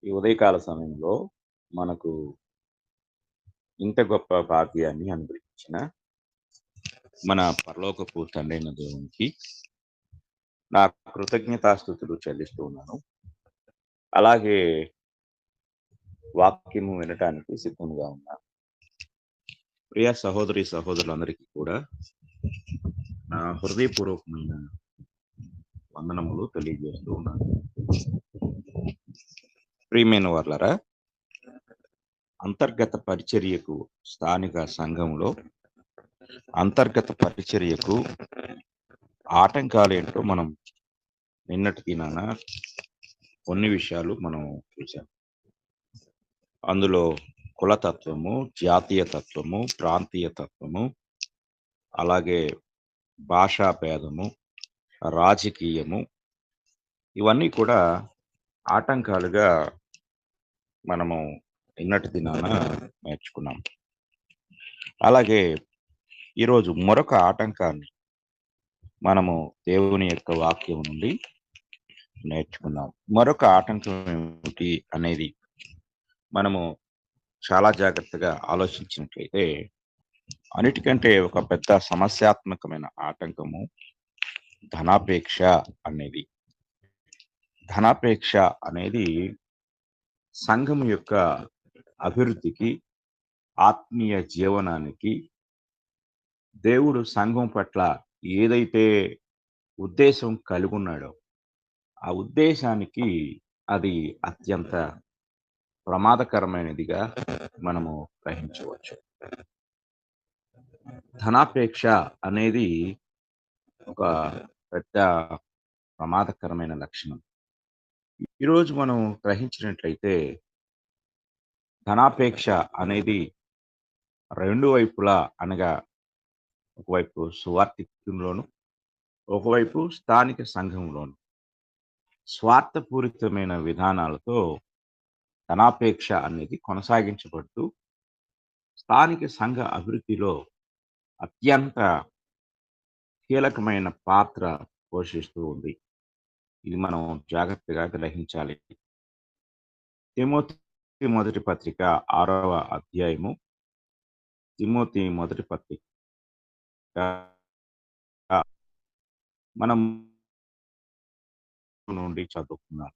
ఈ ఉదయకాల సమయంలో మనకు ఇంత గొప్ప భాగ్యాన్ని అనుగ్రహించిన మన పరలోకపు తండ్రైన దేవునికి నా కృతజ్ఞతాస్థుతులు చెల్లిస్తూ ఉన్నాను. అలాగే వాక్యము వినటానికి సిద్ధంగా ఉన్నాను. ప్రియ సహోదరి సహోదరులందరికీ కూడా నా హృదయపూర్వకమైన వందనములు తెలియజేస్తూ ఉన్నాను. ప్రియమైన వాళ్ళరా, అంతర్గత పరిచర్యకు స్థానిక సంఘంలో అంతర్గత పరిచర్యకు ఆటంకాలేంటో మనం నిన్నటి దినాన కొన్ని విషయాలు మనం చూసాం. అందులో కులతత్వము, జాతీయ తత్వము, ప్రాంతీయ తత్వము, అలాగే భాషా భేదము, రాజకీయము, ఇవన్నీ కూడా ఆటంకాలుగా మనము నిన్నటి దినాన నేర్చుకున్నాం. అలాగే ఈరోజు మరొక ఆటంకాన్ని మనము దేవుని యొక్క వాక్యం నుండి నేర్చుకున్నాం. మరొక ఆటంకం ఏమిటి అనేది మనము చాలా జాగ్రత్తగా ఆలోచించినట్లయితే, అన్నిటికంటే ఒక పెద్ద సమస్యాత్మకమైన ఆటంకము ధనాపేక్ష అనేది. ధనాపేక్ష అనేది సంఘం యొక్క అభివృద్ధికి, ఆత్మీయ జీవనానికి, దేవుడు సంఘం పట్ల ఏదైతే ఉద్దేశం కలిగి ఉన్నాడో ఆ ఉద్దేశానికి అది అత్యంత ప్రమాదకరమైనదిగా మనము గ్రహించవచ్చు. ధనాపేక్ష అనేది ఒక పెద్ద ప్రమాదకరమైన లక్షణం. ఈరోజు మనం గ్రహించినట్లయితే ధనాపేక్ష అనేది రెండు వైపులా, అనగా ఒకవైపు సువార్థికుల్లోను, ఒకవైపు స్థానిక సంఘంలోను స్వార్థపూరితమైన విధానాలతో ధనాపేక్ష అనేది కొనసాగించబడుతూ స్థానిక సంఘ అభివృద్ధిలో అత్యంత కీలకమైన పాత్ర పోషిస్తూ ఉంది. ఇది మనం జాగ్రత్తగా గ్రహించాలి. తిమోతి మొదటి పత్రిక 6వ అధ్యాయము, తిమోతి మొదటి పత్రిక మనం నుండి చదువుకున్నాం.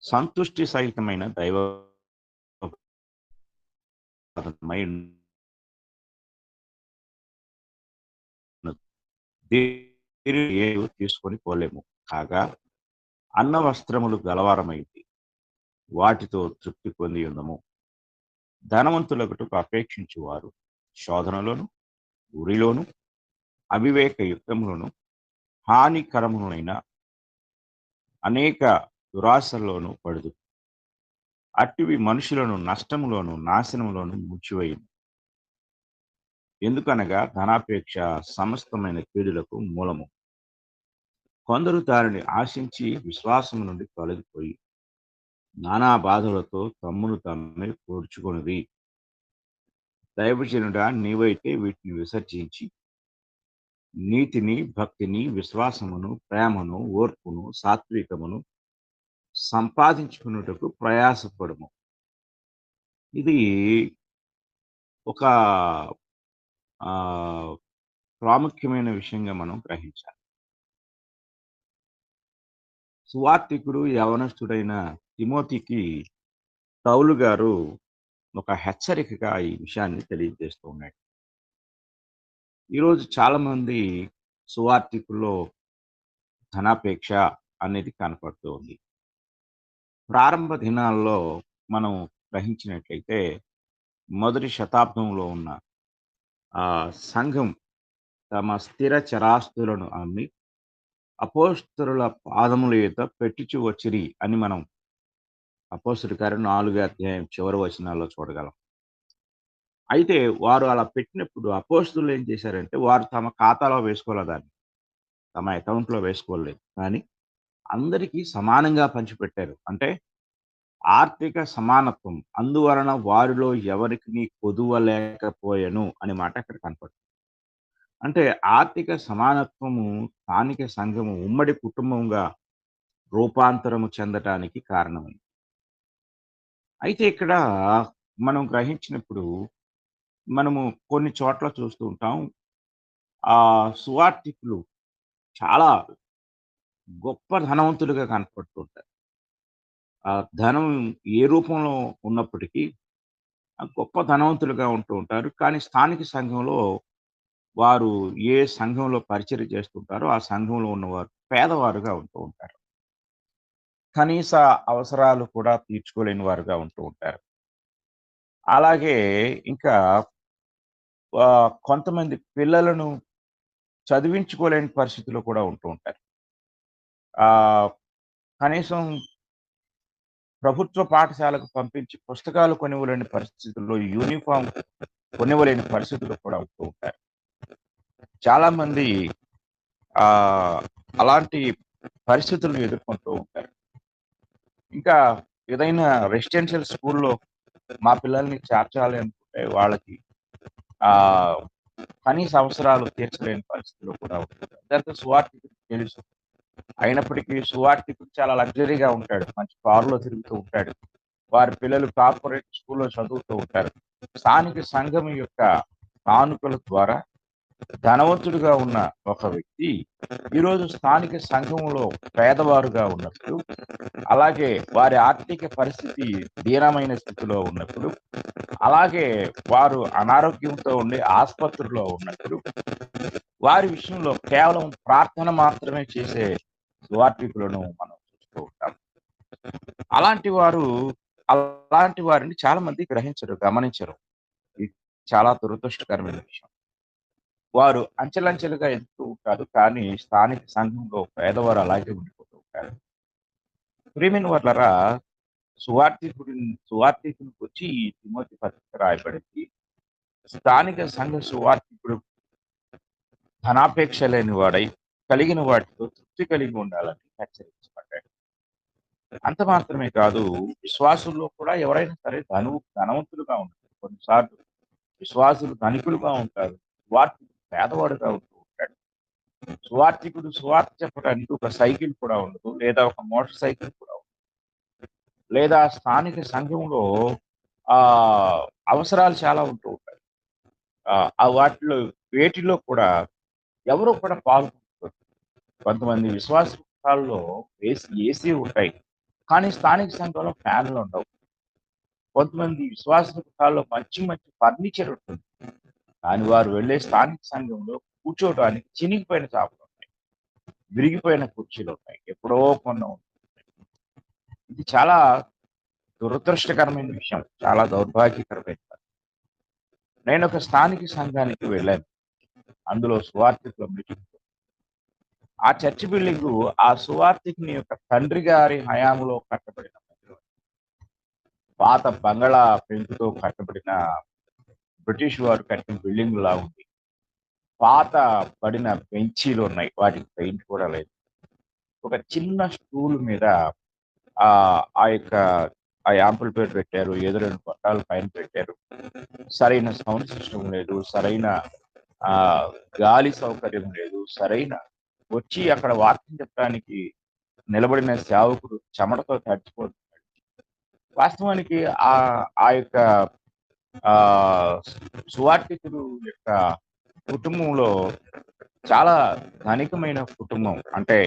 సంతుష్టి సహితమైన దైవ ఏవి తీసుకొని పోలేము. కాగా అన్న వస్త్రములు గలవారమైంది, వాటితో తృప్తి పొంది ఉందము. ధనవంతులకుటకు అపేక్షించువారు శోధనలోను, ఉరిలోను, అవివేక యుక్తములను, హానికరములైన అనేక దురాశల్లోనూ పడుదు. అట్టివి మనుషులను నష్టములోను, నాశనములోను ముంచివేయును. ఎందుకనగా ధనాపేక్ష సమస్తమైన కీడులకు మూలము. కొందరు దానిని ఆశించి విశ్వాసము నుండి తొలగిపోయి నానా బాధలతో తమ్మును తామే పూడ్చుకొనిది. దైవజనుడా, నీవైతే వీటిని విసర్జించి నీతిని, భక్తిని, విశ్వాసమును, ప్రేమను, ఓర్పును, సాత్వికమును సంపాదించుకున్నటకు ప్రయాసపడుము. ఇది ఒక ఆ ప్రాముఖ్యమైన విషయంగా మనం గ్రహించాలి. సువార్థికుడు, యవనస్తుడైన తిమోతికి పౌలు గారు ఒక హెచ్చరికగా ఈ విషయాన్ని తెలియజేస్తూ ఉన్నాడు. ఈరోజు చాలా మంది సువార్థికుల్లో ధనాపేక్ష అనేది కనపడుతూ ఉంది. ప్రారంభ దినాల్లో మనం గ్రహించినట్లయితే మొదటి శతాబ్దంలో ఉన్న సంఘం తమ స్థిర చరాస్తులను అమ్మి అపోస్తలుల పాదముల ఎదుట పెట్టుచు వచ్చిరి అని మనం అపోస్తలుల కార్యం 4వ అధ్యాయం చివరి వచనాల్లో చూడగలం. అయితే వారు అలా పెట్టినప్పుడు అపోస్తలులు ఏం చేశారంటే, వారు తమ ఖాతాలో వేసుకోలే, దాన్ని తమ అకౌంట్‌లో వేసుకోలేదు. కానీ అందరికీ సమానంగా పంచిపెట్టారు. అంటే ఆర్థిక సమానత్వం. అందువలన వారిలో ఎవరికిని కొదువ లేకపోయెను అనే మాట అక్కడ కనపడుతుంది. అంటే ఆర్థిక సమానత్వము స్థానిక సంఘము ఉమ్మడి కుటుంబంగా రూపాంతరము చెందటానికి కారణమైంది. అయితే ఇక్కడ మనం గ్రహించినప్పుడు మనము కొన్ని చోట్ల చూస్తూ ఉంటాం. సువార్థికులు చాలా గొప్ప ధనవంతులుగా కనపడుతూ ఉంటారు. ఆ ధనం ఏ రూపంలో ఉన్నప్పటికీ గొప్ప ధనవంతులుగా ఉంటూ ఉంటారు. కానీ స్థానిక సంఘంలో వారు ఏ సంఘంలో పరిచర్య చేస్తుంటారో ఆ సంఘంలో ఉన్నవారు పేదవారుగా ఉంటూ ఉంటారు. కనీస అవసరాలు కూడా తీర్చుకోలేని వారుగా ఉంటూ ఉంటారు. అలాగే ఇంకా కొంతమంది పిల్లలను చదివించుకోలేని పరిస్థితిలో కూడా ఉంటూ ఉంటారు. ఆహ్, కనీసం ప్రభుత్వ పాఠశాలకు పంపించి పుస్తకాలు కొనివ్వలేని పరిస్థితుల్లో, యూనిఫార్మ్ కొనివ్వలేని పరిస్థితుల్లో కూడా ఉంటూ ఉంటారు. చాలామంది ఆహ్, అలాంటి పరిస్థితులను ఎదుర్కొంటూ ఉంటారు. ఇంకా ఏదైనా రెసిడెన్షియల్ స్కూల్‌లో మా పిల్లల్ని చేర్చాలి అనుకుంటే వాళ్ళకి ఆహ్, కనీస అవసరాలు తీర్చలేని పరిస్థితిలో కూడా ఉంటున్నారు. ఇదంతా సువార్థికుడికి తెలుసు. అయినప్పటికీ సువార్థికుడు చాలా లగ్జరీగా ఉంటాడు. మంచి కారులో తిరుగుతూ ఉంటాడు. వారి పిల్లలు కార్పొరేట్ స్కూల్‌లో చదువుతూ ఉంటారు. స్థానిక సంఘం యొక్క కానుకల ద్వారా ధనవంతుడిగా ఉన్న ఒక వ్యక్తి ఈరోజు స్థానిక సంఘంలో పేదవారుగా ఉన్నప్పుడు, అలాగే వారి ఆర్థిక పరిస్థితి దీనమైన స్థితిలో ఉన్నప్పుడు, అలాగే వారు అనారోగ్యంతో ఉండి ఆస్పత్రిలో ఉన్నప్పుడు, వారి విషయంలో కేవలం ప్రార్థన మాత్రమే చేసే సువార్థికులను మనం చూస్తూ ఉంటాం. అలాంటి వారు అలాంటి వారిని చాలా మంది గ్రహించరు, గమనించరు. ఇది చాలా దురదృష్టకరమైన విషయం. వారు అంచెలంచెలుగా ఎదుగుతూ ఉంటారు. కానీ స్థానిక సంఘంలో పేదవారు అలాగే ఉండిపోతూ ఉంటారు. ప్రియమైన వాళ్ళారా, సువార్థికుని గురించి ఈ తిమోతి పత్రిక రాయబడింది. స్థానిక సంఘ సువార్థికుడు ధనాపేక్ష లేని వాడై, కలిగిన వాటితో తృప్తి కలిగి ఉండాలని హెచ్చరించబడ్డాడు. అంత మాత్రమే కాదు, విశ్వాసుల్లో కూడా ఎవరైనా సరే ధనవంతులుగా ఉంటారు. కొన్నిసార్లు విశ్వాసులు ధనికులుగా ఉంటారు. సువార్థికుడు పేదవాడుగా ఉంటూ ఉంటాడు. సువార్త చెప్పడానికి ఒక సైకిల్ కూడా ఉండదు. లేదా ఒక మోటార్ సైకిల్ కూడా ఉండదు. లేదా స్థానిక సంఘంలో ఆహ్, అవసరాలు చాలా ఉంటూ ఉంటాయి. వాటిలో వేటిలో కూడా ఎవరు కూడా పాల్గొనరు. కొంతమంది విశ్వాస గృహాల్లో ఏసీ ఉంటాయి. కానీ స్థానిక సంఘంలో ఫ్యాన్‌లు ఉండవు. కొంతమంది విశ్వాస గృహాల్లో మంచి మంచి ఫర్నిచర్ ఉంటుంది. కానీ వారు వెళ్ళే స్థానిక సంఘంలో కూర్చోవడానికి చినిగిపోయిన చాపలుంటాయి. విరిగిపోయిన కుర్చీలుంటాయి. ఎప్పుడో కొన్న ఇది చాలా దురదృష్టకరమైన విషయం. చాలా దౌర్భాగ్యకరమైన పరిస్థితి. నేనొక స్థానిక సంఘానికి వెళ్ళాను. అందులో సువార్థికుల మీటింగ్. ఆ చర్చ్ బిల్డింగు ఆ సువార్థికుని యొక్క తండ్రి గారి హయాంలో కట్టబడిన మందిరం. పాత బంగళా పెంకుతో కట్టబడిన బ్రిటిష్ వారు కట్టిన బిల్డింగ్‌లా ఉంది. పాత పడిన బెంచీలున్నాయి. వాటికి పెయింట్ కూడా లేదు. ఒక చిన్న స్టూల్ మీద ఆ యొక్క ఆ యాంప్లిఫైయర్ పెట్టారు. ఏదో 2 గొట్టాలు పైన పెట్టారు. సరైన సౌండ్ సిస్టమ్ లేదు. సరైన ఆహ్, గాలి సౌకర్యం లేదు. వచ్చి అక్కడ వాక్యం చెప్పడానికి నిలబడిన సేవకుడు చెమటతో తడిచిపోతున్నాడు. వాస్తవానికి ఆ యొక్క ఆహ్, సువార్థికుడు యొక్క కుటుంబంలో చాలా ధనికమైన కుటుంబం. అంటే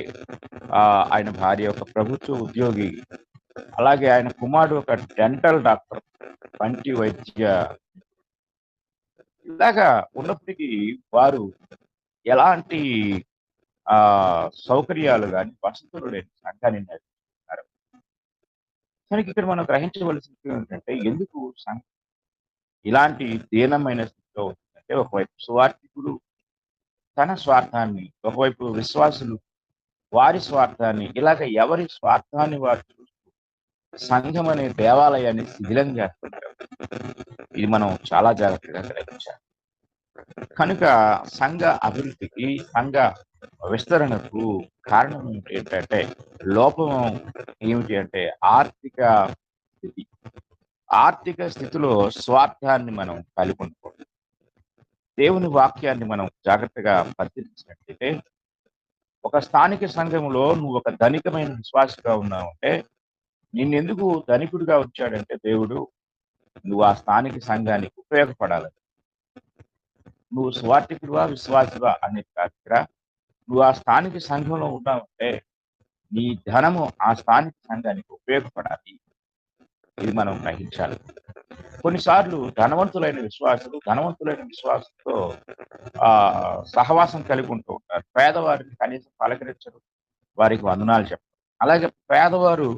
ఆయన భార్య ఒక ప్రభుత్వ ఉద్యోగి. అలాగే ఆయన కుమారుడు ఒక డెంటల్ డాక్టర్. పంటి వైద్య ఇలాగా ఉన్నప్పటికీ వారు ఎలాంటి సౌకర్యాలు గాని, వసతులు లేని సంఘాన్ని నడిపిస్తున్నారు. మనకి ఇక్కడ మనం గ్రహించవలసింది ఏంటంటే, ఎందుకు ఇలాంటి దీనమైన స్థితిలో ఉంటుందంటే, ఒకవైపు సువార్థికుడు తన స్వార్థాన్ని, ఒకవైపు విశ్వాసులు వారి స్వార్థాన్ని, ఇలాగ ఎవరి స్వార్థాన్ని వారు చూస్తూ సంఘం అనే దేవాలయాన్ని శిథిలం చేస్తుంటారు. ఇది మనం చాలా జాగ్రత్తగా గ్రహించాలి. కనుక సంఘ అభివృద్ధికి, సంఘ విస్తరణకు కారణం ఏంటంటే, లోపం ఏమిటి అంటే ఆర్థిక స్థితి. ఆర్థిక స్థితిలో స్వార్థాన్ని మనం కలిగి ఉండకూడదు. దేవుని వాక్యాన్ని మనం జాగ్రత్తగా పరిశీలించినట్లయితే, ఒక స్థానిక సంఘంలో నువ్వు ఒక ధనికమైన విశ్వాసిగా ఉన్నావంటే, నిన్నెందుకు ధనికుడిగా ఉంచాడంటే దేవుడు, నువ్వు ఆ స్థానిక సంఘానికి ఉపయోగపడాలి. నువ్వు సువార్థికుడివా, విశ్వాసివా అనేది కాదు ఇక్కడ. నువ్వు ఆ స్థానిక సంఘంలో ఉన్నావంటే నీ ధనము ఆ స్థానిక సంఘానికి ఉపయోగపడాలి. ఇది మనం గ్రహించాలి. కొన్నిసార్లు ధనవంతులైన విశ్వాసంతో సహవాసం కలిగి ఉంటూ ఉంటారు. పేదవారిని కనీసం పలకరించరు, వారికి వందనాలు చెప్పరు. అలాగే పేదవారు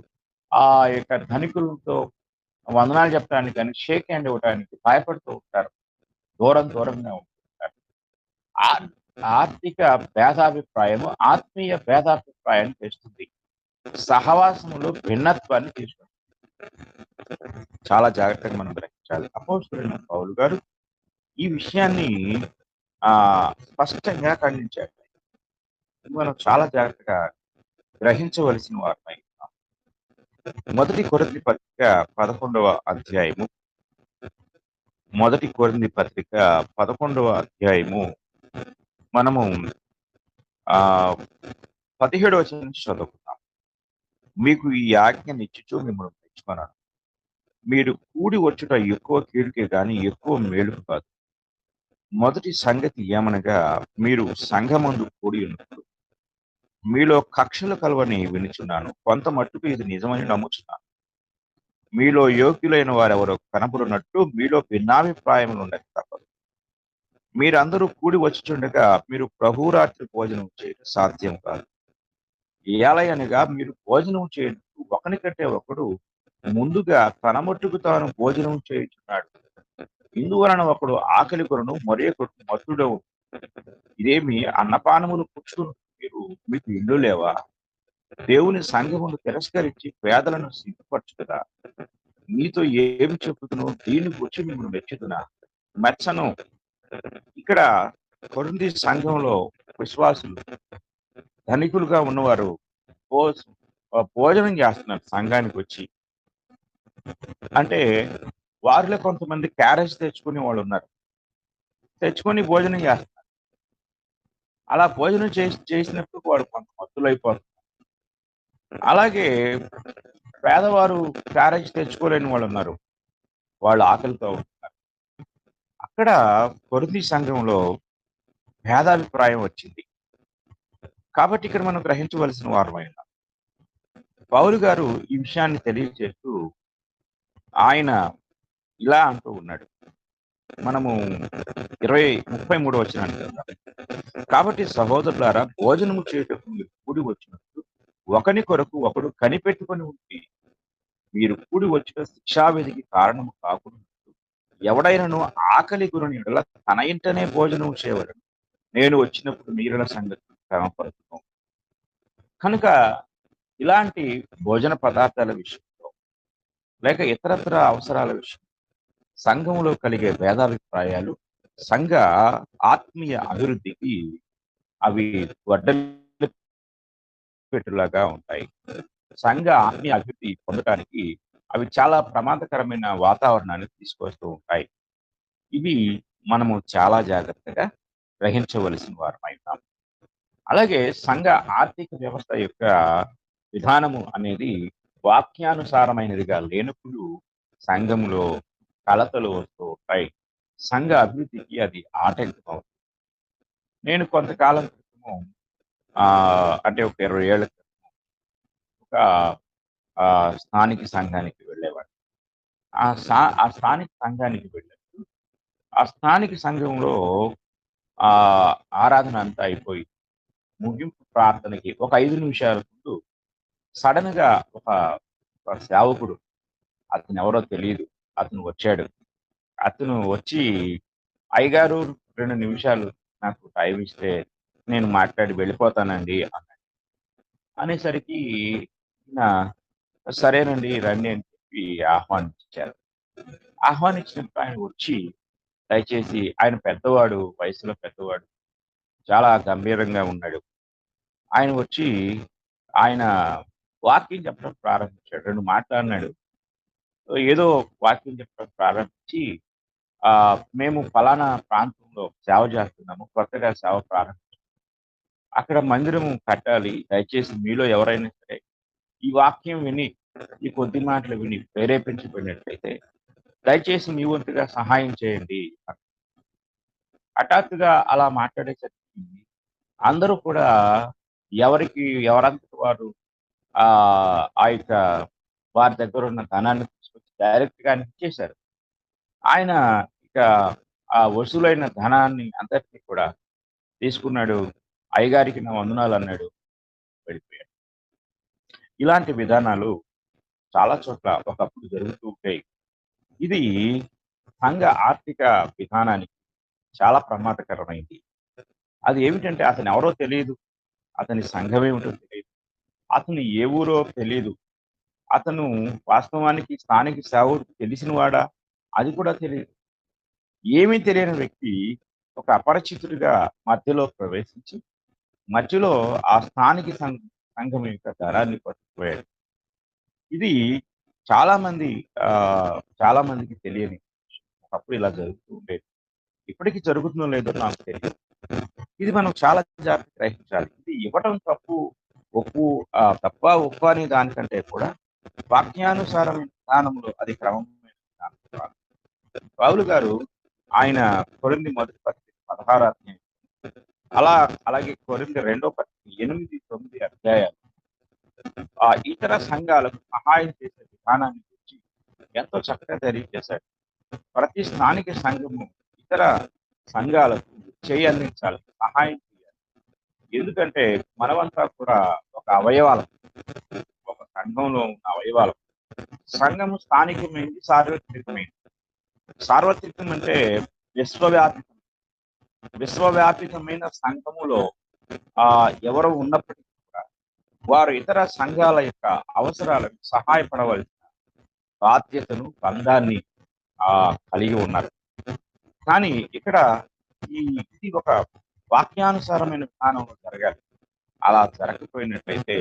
ఆ యొక్క ధనికులతో వందనాలు చెప్పడానికి కానీ షేక్ హ్యాండ్ ఇవ్వడానికి భయపడుతూ ఉంటారు, దూరంగా ఉంటుంటారు. ఆర్థిక భేదాభిప్రాయము ఆత్మీయ భేదాభిప్రాయాన్ని తెస్తుంది. సహవాసములో భిన్నత్వాన్ని తీసుకుంటుంది. చాలా జాగ్రత్తగా మనం గ్రహించాలి. అపోస్తలుడైన పౌలు గారు ఈ విషయాన్ని స్పష్టంగా ఖండించారు. మనం చాలా జాగ్రత్తగా గ్రహించవలసిన వారమై ఉన్నాం. మొదటి కొరింథీ పత్రిక 11వ అధ్యాయము 11వ అధ్యాయము మనము 17వ వచనం నుంచి చదువుకుందాం. మీకు ఈ ఆజ్ఞ నిచ్చుచు మిమ్మల్ని మెచ్చుకున్నాను, మీరు కూడి వచ్చుట ఎక్కువ కీడుకే గాని ఎక్కువ మేలుకు కాదు. మొదటి సంగతి ఏమనగా, మీరు సంఘమందు కూడి ఉన్నప్పుడు మీలో కక్షలు కలవని వినుచున్నాను. కొంత మట్టుకు ఇది నిజమని నమ్ముచున్నాను. మీలో యోగ్యులైన వారెవరో కనబడినట్టు మీలో భిన్నాభిప్రాయములు ఉండక తప్పదు. మీరందరూ కూడి వచ్చుచుండగా మీరు ప్రభురాత్రి భోజనం చేయడం సాధ్యం కాదు. ఏలయనగా మీరు భోజనం చేయడం ఒకని కంటే ఒకడు ముందుగా తన మట్టుకు తాను భోజనం చేయుచున్నాడు. ఇందువలన ఒకడు ఆకలి కొరను మరొకడు మత్తుడవు. ఇదేమి అన్నపానములు పుచ్చుకుని మీకు ఇల్లు లేవా? దేవుని సంఘమును తిరస్కరించి పేదలను సిగ్గుపరచుదా? మీతో ఏమి చెప్పుతును? దీన్ని గురించి మిమ్మల్ని మెచ్చను. ఇక్కడ కొరింథీ సంఘంలో విశ్వాసులు ధనికులుగా ఉన్నవారు భోజనం చేస్తున్నారు సంఘానికి వచ్చి. అంటే వారిలో కొంతమంది క్యారేజ్ తెచ్చుకునే వాళ్ళు ఉన్నారు, తెచ్చుకొని భోజనం చేస్తున్నారు. అలా భోజనం చేసినప్పుడు వాడు కొంత మత్తులైపోతున్నారు. అలాగే పేదవారు క్యారేజ్ తెచ్చుకోలేని వాళ్ళు ఉన్నారు, వాళ్ళు ఆకలితో ఉంటున్నారు. అక్కడ కొరింథీ సంఘంలో భేదాభిప్రాయం వచ్చింది. కాబట్టి ఇక్కడ మనం గ్రహించవలసిన వారమైన పౌలు గారు ఈ విషయాన్ని తెలియజేస్తూ ఆయన ఇలా అంటూ ఉన్నాడు. మనము 33వ వచనాన్ని చూద్దాం. కాబట్టి సహోదరులారా, భోజనము చేయటకు మీరు కూడి వచ్చినప్పుడు ఒకని కొరకు ఒకడు కనిపెట్టుకొని ఉండి మీరు కూడి వచ్చిన శిక్షావిధికి కారణము కాకుండా ఎవడైనను ఆకలి గురిని ఎడల తన ఇంటనే భోజనం చేయవలను. నేను వచ్చినప్పుడు మీరుల సంగతి క్రమపరుచుకోం. కనుక ఇలాంటి భోజన పదార్థాల విషయంలో లేక ఇతరత్ర అవసరాల విషయం సంఘంలో కలిగే భేదాభిప్రాయాలు సంఘ ఆత్మీయ అభివృద్ధికి అవి గొడ్డలి పెట్టులాగా ఉంటాయి. సంఘ ఆత్మీయ అభివృద్ధి పొందడానికి అవి చాలా ప్రమాదకరమైన వాతావరణాన్ని తీసుకొస్తూ ఉంటాయి. ఇవి మనము చాలా జాగ్రత్తగా గ్రహించవలసిన వారమై ఉన్నాం. అలాగే సంఘ ఆర్థిక వ్యవస్థ యొక్క విధానము అనేది వాక్యానుసారమైనదిగా లేనప్పుడు సంఘములో కలతలు వస్తూ ఉంటాయి. సంఘ అభివృద్ధికి అది ఆటంకం అవుతుంది. నేను కొంతకాలం క్రితము అంటే ఒక 20 ఏళ్ల క్రితం ఒక స్థానిక సంఘానికి వెళ్ళేవాడు. ఆ స్థానిక సంఘానికి వెళ్ళినప్పుడు ఆ స్థానిక సంఘంలో ఆరాధన అంతా అయిపోయి ముగింపు ప్రార్థనకి ఒక 5 నిమిషాల ముందు సడన్ గా ఒక సేవకుడు, అతను ఎవరో తెలియదు, అతను వచ్చాడు. అతను వచ్చి, అయ్యగారు 2 నిమిషాలు నాకు టైం ఇస్తే నేను మాట్లాడి వెళ్ళిపోతానండి అన్నాడు. అనేసరికి సరేనండి రండి అని చెప్పి ఆహ్వానించారు. ఆహ్వానించినప్పుడు ఆయన వచ్చి, దయచేసి, ఆయన పెద్దవాడు, వయసులో పెద్దవాడు, చాలా గంభీరంగా ఉన్నాడు. ఆయన వచ్చి ఆయన వాక్యం చెప్పడం ప్రారంభించాడు. 2 మాట్లాడినాడు. ఏదో వాక్యం చెప్పడం ప్రారంభించి మేము ఫలానా ప్రాంతంలో సేవ చేస్తున్నాము, కొత్తగా సేవ ప్రారంభించాము, అక్కడ మందిరం కట్టాలి, దయచేసి మీలో ఎవరైనా సరే ఈ వాక్యం విని ఈ కొద్ది మాటలు విని ప్రేరేపించబడినట్లయితే దయచేసి మీ వంతుగా సహాయం చేయండి. హఠాత్తుగా అలా మాట్లాడేసరికి అందరూ కూడా ఎవరంతట వారు ఆ యొక్క వారి దగ్గర ఉన్న ధనాన్ని తీసుకొచ్చి డైరెక్ట్‌గా ఆయనకి ఇచ్చేశారు. ఆయన ఇక ఆ వసూలైన ధనాన్ని అంతటిని కూడా తీసుకున్నాడు. అయ్యగారికి నా వందనాలన్నాడు. వెళ్ళిపోయాడు. ఇలాంటి విధానాలు చాలా చోట్ల ఒకప్పుడు జరుగుతూ ఉంటాయి. ఇది సంఘ ఆర్థిక విధానానికి చాలా ప్రమాదకరమైంది. అది ఏమిటంటే అతను ఎవరో తెలీదు. అతని సంఘం ఏమిటో తెలీదు. అతను ఏ ఊరో తెలీదు. అతను వాస్తవానికి స్థానిక సేవకుడికి తెలిసినవాడా? అది కూడా తెలీదు. ఏమీ తెలియని వ్యక్తి ఒక అపరిచితుడిగా మధ్యలో ప్రవేశించి, మధ్యలో ఆ స్థానిక సంఘం యొక్క ధనాన్ని పట్టుకుపోయాడు. ఇది చాలా మంది చాలా మందికి తెలియని విషయం. ఒకప్పుడు ఇలా జరుగుతూ ఉండేది. ఇప్పటికి జరుగుతుందో లేదో నాకు తెలియదు. ఇది మనం చాలా జాగ్రత్తగా గ్రహించాలి. ఇది ఇవ్వటం తప్పు, ఒప్పు తప్ప, ఒప్ప అనే దానికంటే కూడా వాక్యానుసారమైన విధానంలో అది క్రమమైన విధానం కాదు. పౌలు గారు ఆయన కొరింథీ మొదటి పత్రిక 16 అధ్యాయం అలాగే కొరింథీ రెండో పత్రిక 8, 9 అధ్యాయాలు ఇతర సంఘాలకు సహాయం చేసే విధానాన్ని గురించి ఎంతో చక్కగా తెలియజేశాడు. ప్రతి స్థానిక సంఘము ఇతర సంఘాలకు అందించాలి, సహాయం చేయాలి. ఎందుకంటే మనమంతా కూడా ఒక అవయవాలం, ఒక సంఘంలో ఉన్న అవయవాలం. సంఘము స్థానికమైంది, సార్వత్రికమైంది. సార్వత్రికం అంటే విశ్వవ్యాపితం. విశ్వవ్యాపితమైన సంఘములో ఎవరు ఉన్నప్పటికీ కూడా వారు ఇతర సంఘాల యొక్క అవసరాలకు సహాయపడవలసిన బాధ్యతను, బంధాన్ని కలిగి ఉన్నారు. కానీ ఇక్కడ ఇది ఒక వాక్యానుసారమైన విధానంలో జరగాలి. అలా జరగకపోయినట్లయితే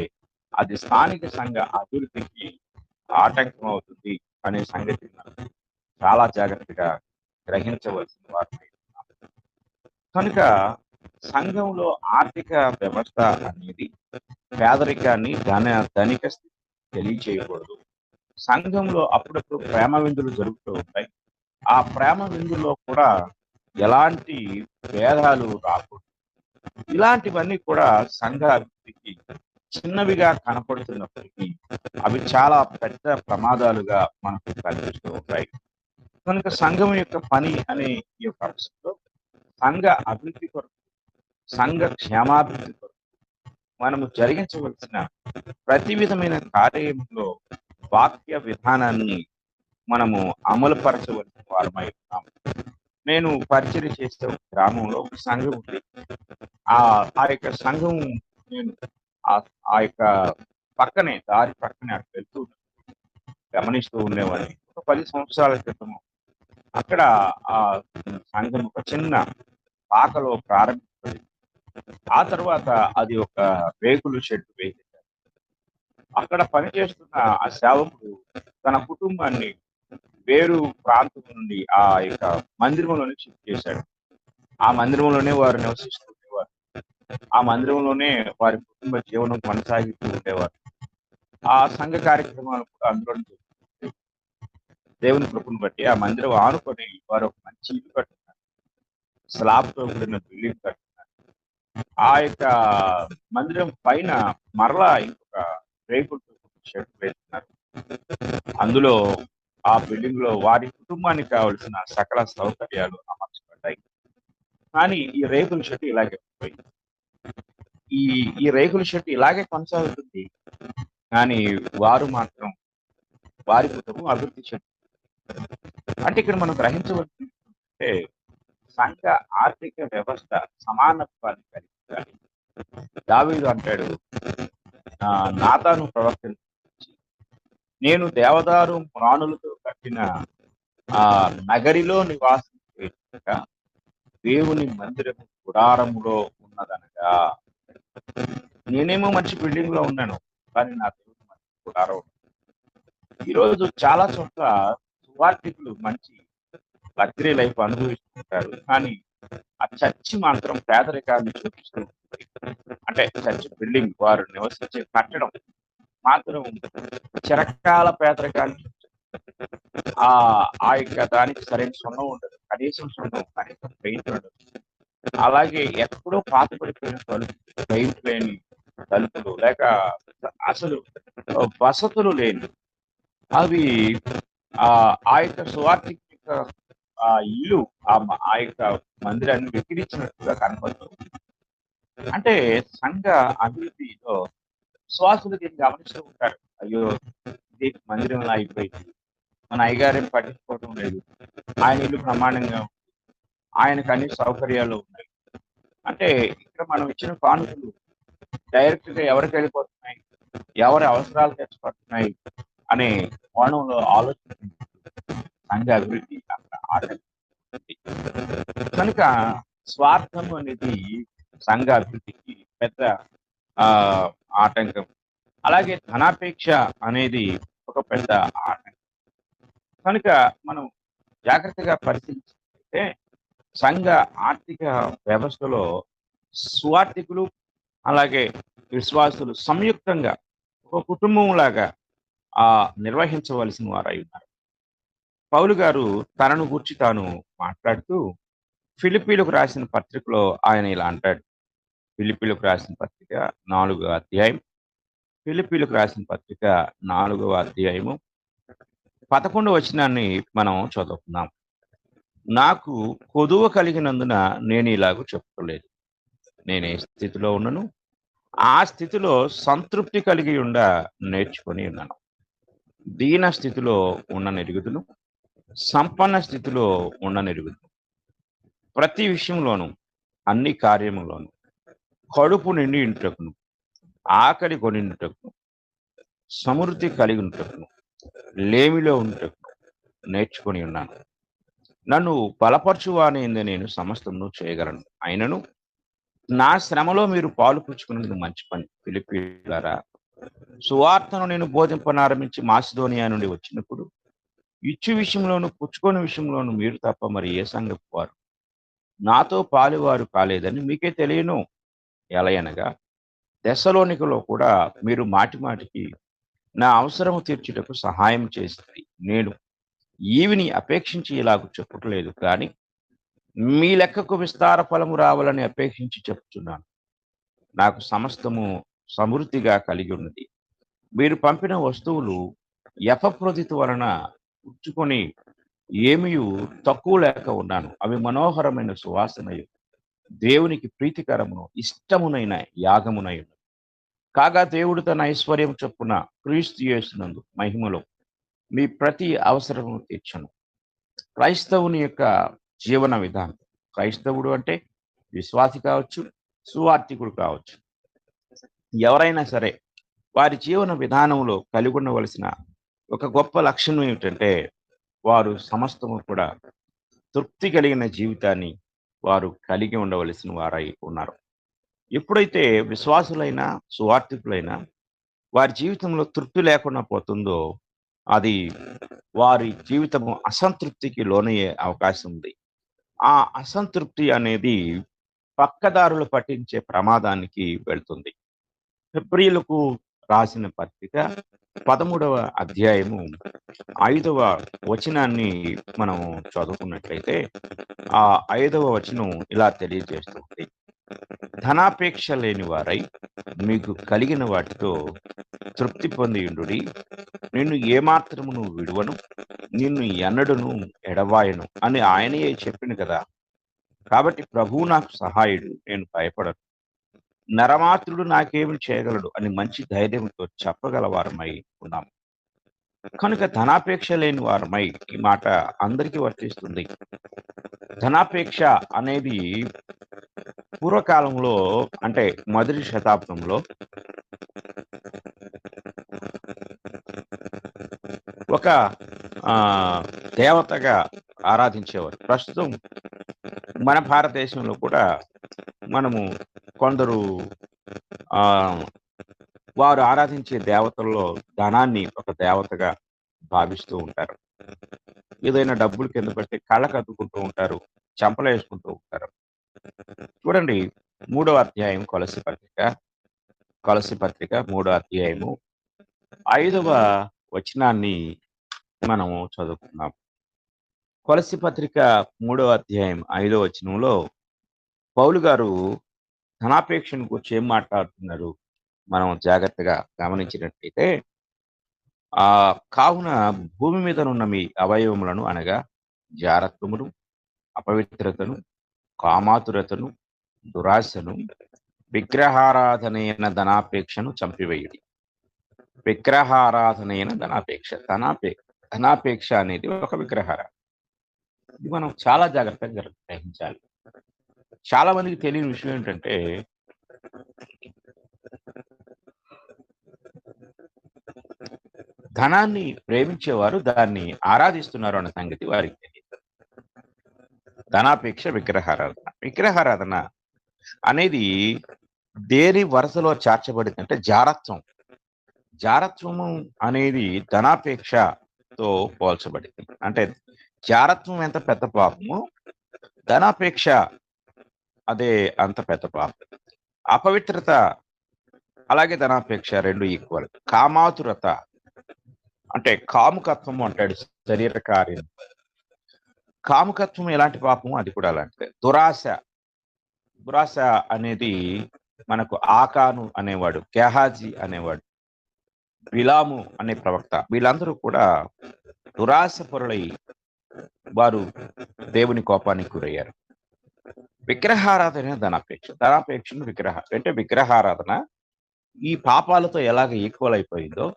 అది స్థానిక సంఘ అభివృద్ధికి ఆటంకం అవుతుంది అనే సంగతి మనం చాలా జాగ్రత్తగా గ్రహించవలసిన వారు. కనుక సంఘంలో ఆర్థిక వ్యవస్థ అనేది పేదరికాన్ని, ధనిక స్థితి తెలియచేయకూడదు. సంఘంలో అప్పుడప్పుడు ప్రేమ విందులు జరుగుతూ ఉంటాయి. ఆ ప్రేమ విందుల్లో కూడా ఎలాంటి భేదాలు రాకూడదు. ఇలాంటివన్నీ కూడా సంఘ అభివృద్ధికి చిన్నవిగా కనపడుతున్నప్పటికీ అవి చాలా పెద్ద ప్రమాదాలుగా మనకు కనిపిస్తూ ఉంటాయి. కనుక సంఘం యొక్క పని అనే ఈ యొక్క అంశంలో సంఘ అభివృద్ధి కొరకు, సంఘ క్షేమాభివృద్ధి కొరకు మనము జరిగించవలసిన ప్రతి విధమైన కార్యంలో వాక్య విధానాన్ని మనము అమలుపరచవలసిన వారమై ఉన్నాం. నేను పరిచయం చేసే గ్రామంలో ఒక సంఘం ఉంది. ఆ యొక్క సంఘం నేను ఆ యొక్క దారి పక్కనే అటు వెళ్తూ గమనిస్తూ ఉండేవాడిని. ఒక 10 సంవత్సరాల క్రితము అక్కడ ఆ సంఘం ఒక చిన్న పాకలో ప్రారంభించబడింది. ఆ తర్వాత అది ఒక రేకుల షెడ్ వేసేశారు. అక్కడ పనిచేస్తున్న ఆ సేవకుడు తన కుటుంబాన్ని వేరు ప్రాంతం నుండి ఆ యొక్క మందిరంలోనే షిఫ్ట్ చేశాడు. ఆ మందిరంలోనే వారు నివసిస్తూ ఉండేవారు. ఆ మందిరంలోనే వారి కుటుంబ జీవనం కొనసాగిస్తూ ఉండేవారు. ఆ సంఘ కార్యక్రమాలు కూడా అందులోనే జరుగుతాయి. దేవుని కృపను బట్టి ఆ మందిరం ఆనుకొని వారు ఒక మంచి ఇల్లు కట్టుకున్నారు. స్లాబ్‌తో కూడిన బిల్డింగ్ కట్టుకున్నారు. ఆ యొక్క మందిరం పైన మరలా ఇంకొక రేకులతో షెడ్ వేస్తున్నారు. అందులో ఆ బిల్డింగ్ లో వారి కుటుంబానికి కావలసిన సకల సౌకర్యాలు అమర్చబడ్డాయి. కానీ ఈ రేకుల షెడ్ ఇలాగే పోయింది. ఈ రేకుల షెడ్ ఇలాగే కొనసాగుతుంది. కానీ వారు మాత్రం వారి కుటుంబం అభివృద్ధి చెందుతుంది. అంటే ఇక్కడ మనం గ్రహించవలసిందంటే సంఘ ఆర్థిక వ్యవస్థ సమానత్వాన్ని కలిగించాలి. దావీదు అంటాడు, నాతాను ప్రవక్త, నేను దేవదారు మ్రాణులతో కట్టిన నగరిలో నివాసం చేయుట దేవుని మందిరము గుడారములో ఉన్నదనగా. నేనేమో మంచి బిల్డింగ్ లో ఉన్నాను, కానీ నా దేవుని మంచి గుడారం. ఈరోజు చాలా చోట్ల సువార్థికులు మంచి లగ్జరీ లైఫ్ అనుభవిస్తుంటారు, కానీ ఆ చర్చి మాత్రం పేదరికాన్ని చూపిస్తూ ఉంటుంది. అంటే చర్చి బిల్డింగ్, వారు నివసించే కట్టడం మాత్రం చిరకాల పేదరికాన్ని ఆ ఆ యొక్క దానికి సరైన సున్నం ఉండదు. కనీసం సున్నం, కనీసం పెయింట్ ఉండదు. అలాగే ఎక్కడో పాతబడిపోయిన తలుపు, పెయింట్ లేని తలుపులు లేక అసలు వసతులు లేని అవి ఆ యొక్క సువార్థిక యొక్క ఆ ఇల్లు ఆ యొక్క మందిరాన్ని వెక్కిరించినట్టుగా కనపడుతుంది. అంటే సంఘ అభివృద్ధిలో విశ్వాసులు దీన్ని గమనిస్తూ ఉంటారు. అయ్యో, ఇది మందిరంలో అయిపోయింది, మన అయ్యగారేం పట్టించుకోవడం లేదు, ఆయన ఇల్లు ప్రమాణంగా ఉంది, ఆయనకు అన్ని సౌకర్యాలు ఉన్నాయి. అంటే ఇక్కడ మనం ఇచ్చిన కానుకలు డైరెక్ట్ గా ఎవరికి వెళ్ళిపోతున్నాయి, ఎవరి అవసరాలు తెచ్చిపడుతున్నాయి అనే కోణంలో ఆలోచించి సంఘ అభివృద్ధి అక్కడ ఆటంకం. కనుక స్వార్థం అనేది సంఘ అభివృద్ధికి పెద్ద ఆ ఆటంకం. అలాగే ధనాపేక్ష అనేది ఒక పెద్ద ఆటంకం. కనుక మనం జాగ్రత్తగా పరిశీలించితే సంఘ ఆర్థిక వ్యవస్థలో సువార్థికులు అలాగే విశ్వాసులు సంయుక్తంగా ఒక కుటుంబం లాగా నిర్వహించవలసిన వారై ఉన్నారు. పౌలు గారు తనను గురించి తాను మాట్లాడుతూ ఫిలిప్పీలకు రాసిన పత్రికలో ఆయన ఇలా అంటాడు. ఫిలిప్పీలకు రాసిన పత్రిక 4వ అధ్యాయం, ఫిలిప్పీలకు రాసిన పత్రిక 4వ అధ్యాయము 11వ వచనాన్ని మనం చదువుకుందాం. నాకు కొదువ కలిగినందున నేను ఇలాగ చెప్పుకోలేదు. నేను ఏ స్థితిలో ఉన్నను ఆ స్థితిలో సంతృప్తి కలిగి నేర్చుకొని ఉన్నాను. దీన స్థితిలో నెరుగుదును, సంపన్న స్థితిలో నెరుగుదును. ప్రతి విషయంలోనూ అన్ని కార్యములోను కడుపు నిండి ఉంటకును, ఆకలి కొనిండుటకును, సమృద్ధి కలిగి ఉంటకును, లేమిలో ఉంటకును నేర్చుకొని ఉన్నాను. నన్ను బలపరచువాని నేను సమస్తమును చేయగలను. అయినను నా శ్రమలో మీరు పాలు పుచ్చుకునేది మంచి పని. ఫిలిప్పీయులారా, సువార్తను నేను బోధింపనారంభించి మాసిదోనియా నుండి వచ్చినప్పుడు ఇచ్చు విషయంలోను పుచ్చుకొని విషయంలోను మీరు తప్ప మరి ఏ సంఘపు వారు నాతో పాలువారు కాలేదని మీకే తెలియను. ఎలయనగా దెస్సలోనికలో కూడా మీరు మాటి మాటికి నా అవసరము తీర్చుటకు సహాయం చేసింది. నేను ఈవిని అపేక్షించి ఇలాగ చెప్పట్లేదు, కానీ మీ లెక్కకు విస్తార ఫలము రావాలని అపేక్షించి చెప్తున్నాను. నాకు సమస్తము సమృద్ధిగా కలిగి ఉన్నది. మీరు పంపిన వస్తువులు ఎఫప్రోదితు వలన పుచ్చుకొని ఏమీ తక్కువ లేక ఉన్నాను. అవి మనోహరమైన సువాసనయు దేవునికి ప్రీతికరమును ఇష్టమునైన యాగమునై ఉన్నది. కాగా దేవుడు తన ఐశ్వర్యం చొప్పున క్రీస్తు యేసునందు మహిమలో మీ ప్రతి అవసరమును తీర్చను. క్రైస్తవుని యొక్క జీవన విధానం, క్రైస్తవుడు అంటే విశ్వాసి కావచ్చు, సువార్థికుడు కావచ్చు, ఎవరైనా సరే వారి జీవన విధానంలో కలిగి ఉండవలసిన ఒక గొప్ప లక్షణం ఏమిటంటే వారు సమస్తము కూడా తృప్తి కలిగిన జీవితాన్ని వారు కలిగి ఉండవలసిన వారై ఉన్నారు. ఎప్పుడైతే విశ్వాసులైనా సువార్థికులైనా వారి జీవితంలో తృప్తి లేకుండా పోతుందో అది వారి జీవితము అసంతృప్తికి లోనయ్యే అవకాశం ఉంది. ఆ అసంతృప్తి అనేది పక్కదారులు పట్టించే ప్రమాదానికి వెళ్తుంది. ఫిబ్రియులకు రాసిన పత్రిక 13వ అధ్యాయము 5వ వచనాన్ని మనం చదువుకున్నట్లయితే ఆ 5వ వచనం ఇలా తెలియజేస్తుంది. ధనాపేక్ష లేని వారై మీకు కలిగిన వాటితో తృప్తి పొందియుండుడి. నిన్ను ఏమాత్రమును విడువను, నిన్ను ఎన్నడును ఎడవాయను అని ఆయనయే చెప్పింది కదా. కాబట్టి ప్రభువు నాకు సహాయుడు, నేను భయపడను. నరమాత్రుడు నాకేమి చేయగలడు అని మంచి ధైర్యంతో చెప్పగల వారమై ఉన్నాము. కనుక ధనాపేక్ష లేని వారమై, ఈ మాట అందరికీ వర్తిస్తుంది. ధనాపేక్ష అనేది పూర్వకాలంలో అంటే మొదటి శతాబ్దంలో ఒక దేవతగా ఆరాధించేవారు. ప్రస్తుతం మన భారతదేశంలో కూడా మనము కొందరు వారు ఆరాధించే దేవతల్లో ధనాన్ని ఒక దేవతగా భావిస్తూ ఉంటారు. ఏదైనా డబ్బులు కింద పెట్టి కళ్ళకు అద్దుకుంటూ ఉంటారు, చెంపలు వేసుకుంటూ ఉంటారు. చూడండి, 3వ అధ్యాయం కొలసి పత్రిక 3వ అధ్యాయము 5వ వచనాన్ని మనము చదువుకుందాం. కొలస్సీ పత్రిక 3వ అధ్యాయం 5వ వచనంలో పౌలు గారు ధనాపేక్షను గురించి ఏం మాట్లాడుతున్నారు మనం జాగ్రత్తగా గమనించినట్లయితే, కావున భూమి మీదనున్న మీ అవయవములను అనగా జారత్వమును, అపవిత్రతను, కామాతురతను, దురాశను, విగ్రహారాధనైన ధనాపేక్షను చంపివేయుడి. విగ్రహారాధనైన ధనాపేక్ష అనేది ఒక విగ్రహారాధన. ఇది మనం చాలా జాగ్రత్తగా గ్రహించాలి. చాలా మందికి తెలియని విషయం ఏంటంటే, ధనాన్ని ప్రేమించేవారు దాన్ని ఆరాధిస్తున్నారు అన్న సంగతి వారికి తెలియదు. ధనాపేక్ష విగ్రహారాధన. విగ్రహారాధన అనేది దేని వరుసలో చేర్చబడింది అంటే జారత్వం. జారత్వము అనేది ధనాపేక్షతో పోల్చబడింది. అంటే జారత్వం ఎంత పెద్ద పాపము, ధనాపేక్ష అదే అంత పెద్ద పాపం. అపవిత్రత అలాగే ధనాపేక్ష రెండు ఈక్వల్. కామాతురత అంటే కాముకత్వము అంటాడు, శరీర కార్యం. కాముకత్వం ఎలాంటి పాపము, అది కూడా అలాంటిదే. దురాశ అనేది మనకు ఆకాను అనేవాడు, గెహాజీ అనేవాడు, బిలాము అనే ప్రవక్త, వీళ్ళందరూ కూడా దురాశ పరులై వారు దేవుని కోపానికి గురయ్యారు. విగ్రహారాధన ధనాపేక్షను విగ్రహారాధన ఈ పాపాలతో ఎలాగ ఈక్వల్ అయిపోయిందో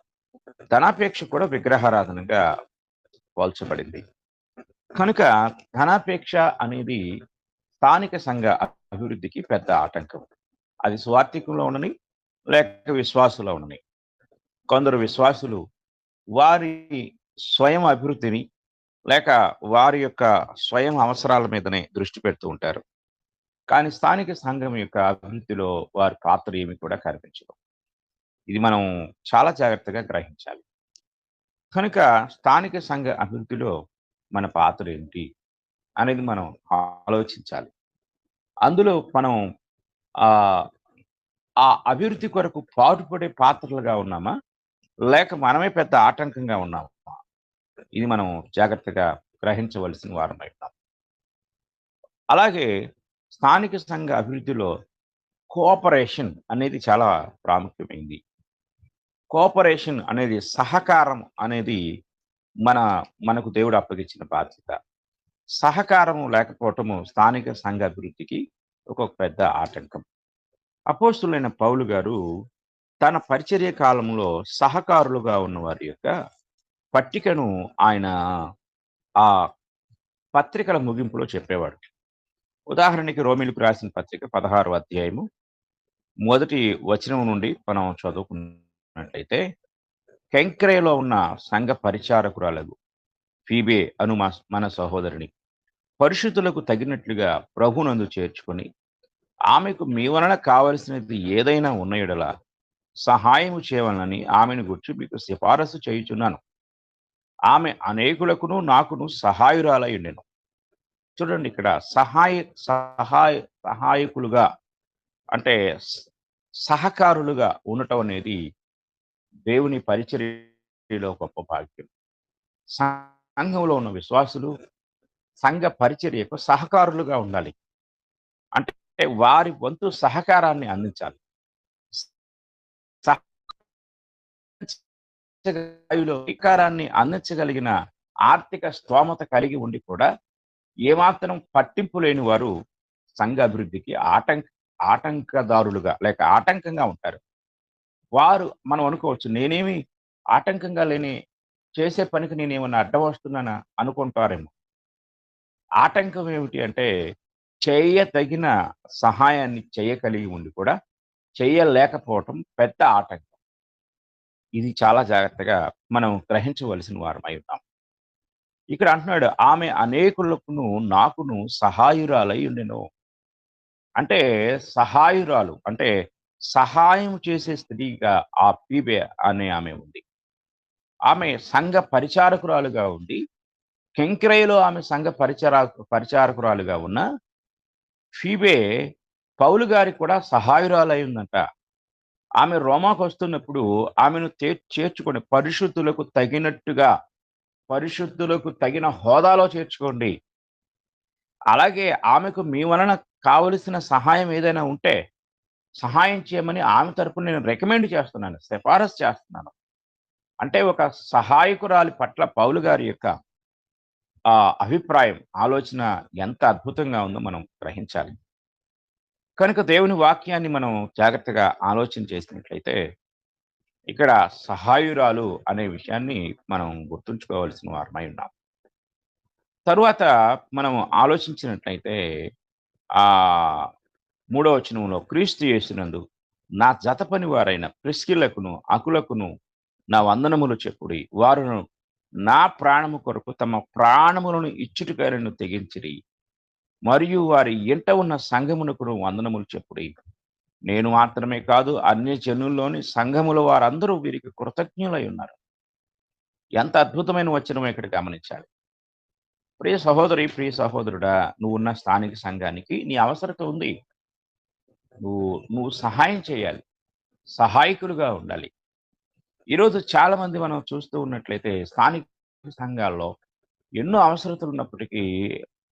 ధనాపేక్ష కూడా విగ్రహారాధనగా పోల్చబడింది. కనుక ధనాపేక్ష అనేది స్థానిక సంఘ అభివృద్ధికి పెద్ద ఆటంకం. అది స్వార్థికంలో ఉండని లేక విశ్వాసులో ఉండని. కొందరు విశ్వాసులు వారి స్వయం అభివృద్ధిని లేక వారి యొక్క స్వయం అవసరాల మీదనే దృష్టి పెడుతూ ఉంటారు. కానీ స్థానిక సంఘం యొక్క అభివృద్ధిలో వారి పాత్ర ఏమి కూడా కనిపించదు. ఇది మనం చాలా జాగ్రత్తగా గ్రహించాలి. కనుక స్థానిక సంఘ అభివృద్ధిలో మన పాత్ర ఏంటి అనేది మనం ఆలోచించాలి. అందులో మనం ఆ అభివృద్ధి కొరకు పాటుపడే పాత్రలుగా ఉన్నామా, లేక మనమే పెద్ద ఆటంకంగా ఉన్నామా, ఇది మనం జాగ్రత్తగా గ్రహించవలసిన వారమై ఉన్నాం. అలాగే స్థానిక సంఘ అభివృద్ధిలో కోఆపరేషన్ అనేది చాలా ప్రాముఖ్యమైంది. కోఆపరేషన్ అనేది సహకారం అనేది మనకు దేవుడు అప్పగించిన బాధ్యత. సహకారము లేకపోవటము స్థానిక సంఘ అభివృద్ధికి ఒక పెద్ద ఆటంకం. అపోస్తులైన పౌలు గారు తన పరిచర్య కాలంలో సహకారులుగా ఉన్న వారి యొక్క పట్టికను ఆయన ఆ పత్రికల ముగింపులో చెప్పేవాడు. ఉదాహరణకి రోమిలకు రాసిన పత్రిక 16వ అధ్యాయము 1వ వచనం నుండి మనం చదువుకున్నట్లయితే, కెంక్రేలో ఉన్న సంఘ పరిచారకురాలకు ఫీబే అను మన సహోదరుని పరిశుద్ధులకు తగినట్లుగా ప్రభునందు చేర్చుకొని ఆమెకు మీ వలన కావలసినది ఏదైనా ఉన్న యెడల సహాయము చేయవలనని ఆమెను గురించి మీకు సిఫారసు చేయుచున్నాను. ఆమె అనేకులకును నాకును సహాయురాలై ఉండెను. చూడండి, ఇక్కడ సహాయకులుగా అంటే సహకారులుగా ఉండటం అనేది దేవుని పరిచర్యలో గొప్ప భాగ్యం. సంఘంలో ఉన్న విశ్వాసులు సంఘ పరిచర్యకు సహకారులుగా ఉండాలి. అంటే వారి వంతు సహకారాన్ని అందించాలి. సహకారాన్ని అందించగలిగిన ఆర్థిక స్తోమత కలిగి ఉండి కూడా ఏమాత్రం పట్టింపు లేని వారు సంఘ అభివృద్ధికి ఆటంకదారులుగా లేక ఆటంకంగా ఉంటారు. వారు మనం అనుకోవచ్చు, నేనేమి ఆటంకంగా లేని, చేసే పనికి నేనేమన్నా అడ్డం వస్తున్నానా అనుకుంటారేమో. ఆటంకం ఏమిటి అంటే చేయదగిన సహాయాన్ని చేయగలిగి ఉండి కూడా చేయలేకపోవటం పెద్ద ఆటంకం. ఇది చాలా జాగ్రత్తగా మనం గ్రహించవలసిన వారమై ఉన్నాం. ఇక్కడ అంటున్నాడు, ఆమె అనేకులకును నాకును సహాయురాలై ఉండెను. అంటే సహాయురాలు అంటే సహాయం చేసే స్త్రీగా ఆ ఫీబే అనే ఆమె ఉంది. ఆమె సంఘ పరిచారకురాలుగా ఉండి, కెంక్రేయలో ఆమె సంఘ పరిచారకురాలుగా ఉన్న ఫీబే పౌలు గారికి కూడా సహాయురాలై ఉందంట. ఆమె రోమాకొస్తున్నప్పుడు ఆమెను చేర్చుకోండి. పరిశుద్ధులకు తగిన హోదాలో చేర్చుకోండి. అలాగే ఆమెకు మీ వలన కావలసిన సహాయం ఏదైనా ఉంటే, సహాయం చేయమని ఆమె తరపున నేను రికమెండ్ చేస్తున్నాను. సిఫారసు చేస్తున్నాను. అంటే ఒక సహాయకురాలి పట్ల పౌలు గారి యొక్క అభిప్రాయం, ఆలోచన ఎంత అద్భుతంగా ఉందో మనం గ్రహించాలి. కనుక దేవుని వాక్యాన్ని మనం జాగ్రత్తగా ఆలోచన చేసినట్లయితే, ఇక్కడ సహాయురాలు అనే విషయాన్ని మనం గుర్తుంచుకోవాల్సిన వారమై ఉన్నాం. తరువాత మనం ఆలోచించినట్లయితే ఆహ్, మూడో వచనంలో క్రీస్తు యేసునందు నా జతపని వారైన ప్రిస్కిల్లకును, అకులకును నా వందనములు చెప్పుడి. వారును నా ప్రాణము కొరకు తమ ప్రాణములను ఇచ్చుటకై నన్ను తెగించిరి. మరియు వారి ఇంట ఉన్న సంఘమునకును వందనములు చెప్పుడి. నేను మాత్రమే కాదు అన్య జనుల్లోని సంఘముల వారందరూ వీరికి కృతజ్ఞులై ఉన్నారు. ఎంత అద్భుతమైన వచనం ఇక్కడ గమనించాలి. ప్రియ సహోదరి, ప్రియ సహోదరుడా, నువ్వున్న స్థానిక సంఘానికి నీ అవసరత ఉంది. నువ్వు సహాయం చేయాలి. సహాయకులుగా ఉండాలి. ఈరోజు చాలామంది మనం చూస్తూ ఉన్నట్లయితే స్థానిక సంఘాల్లో ఎన్నో అవసరతలు ఉన్నప్పటికీ,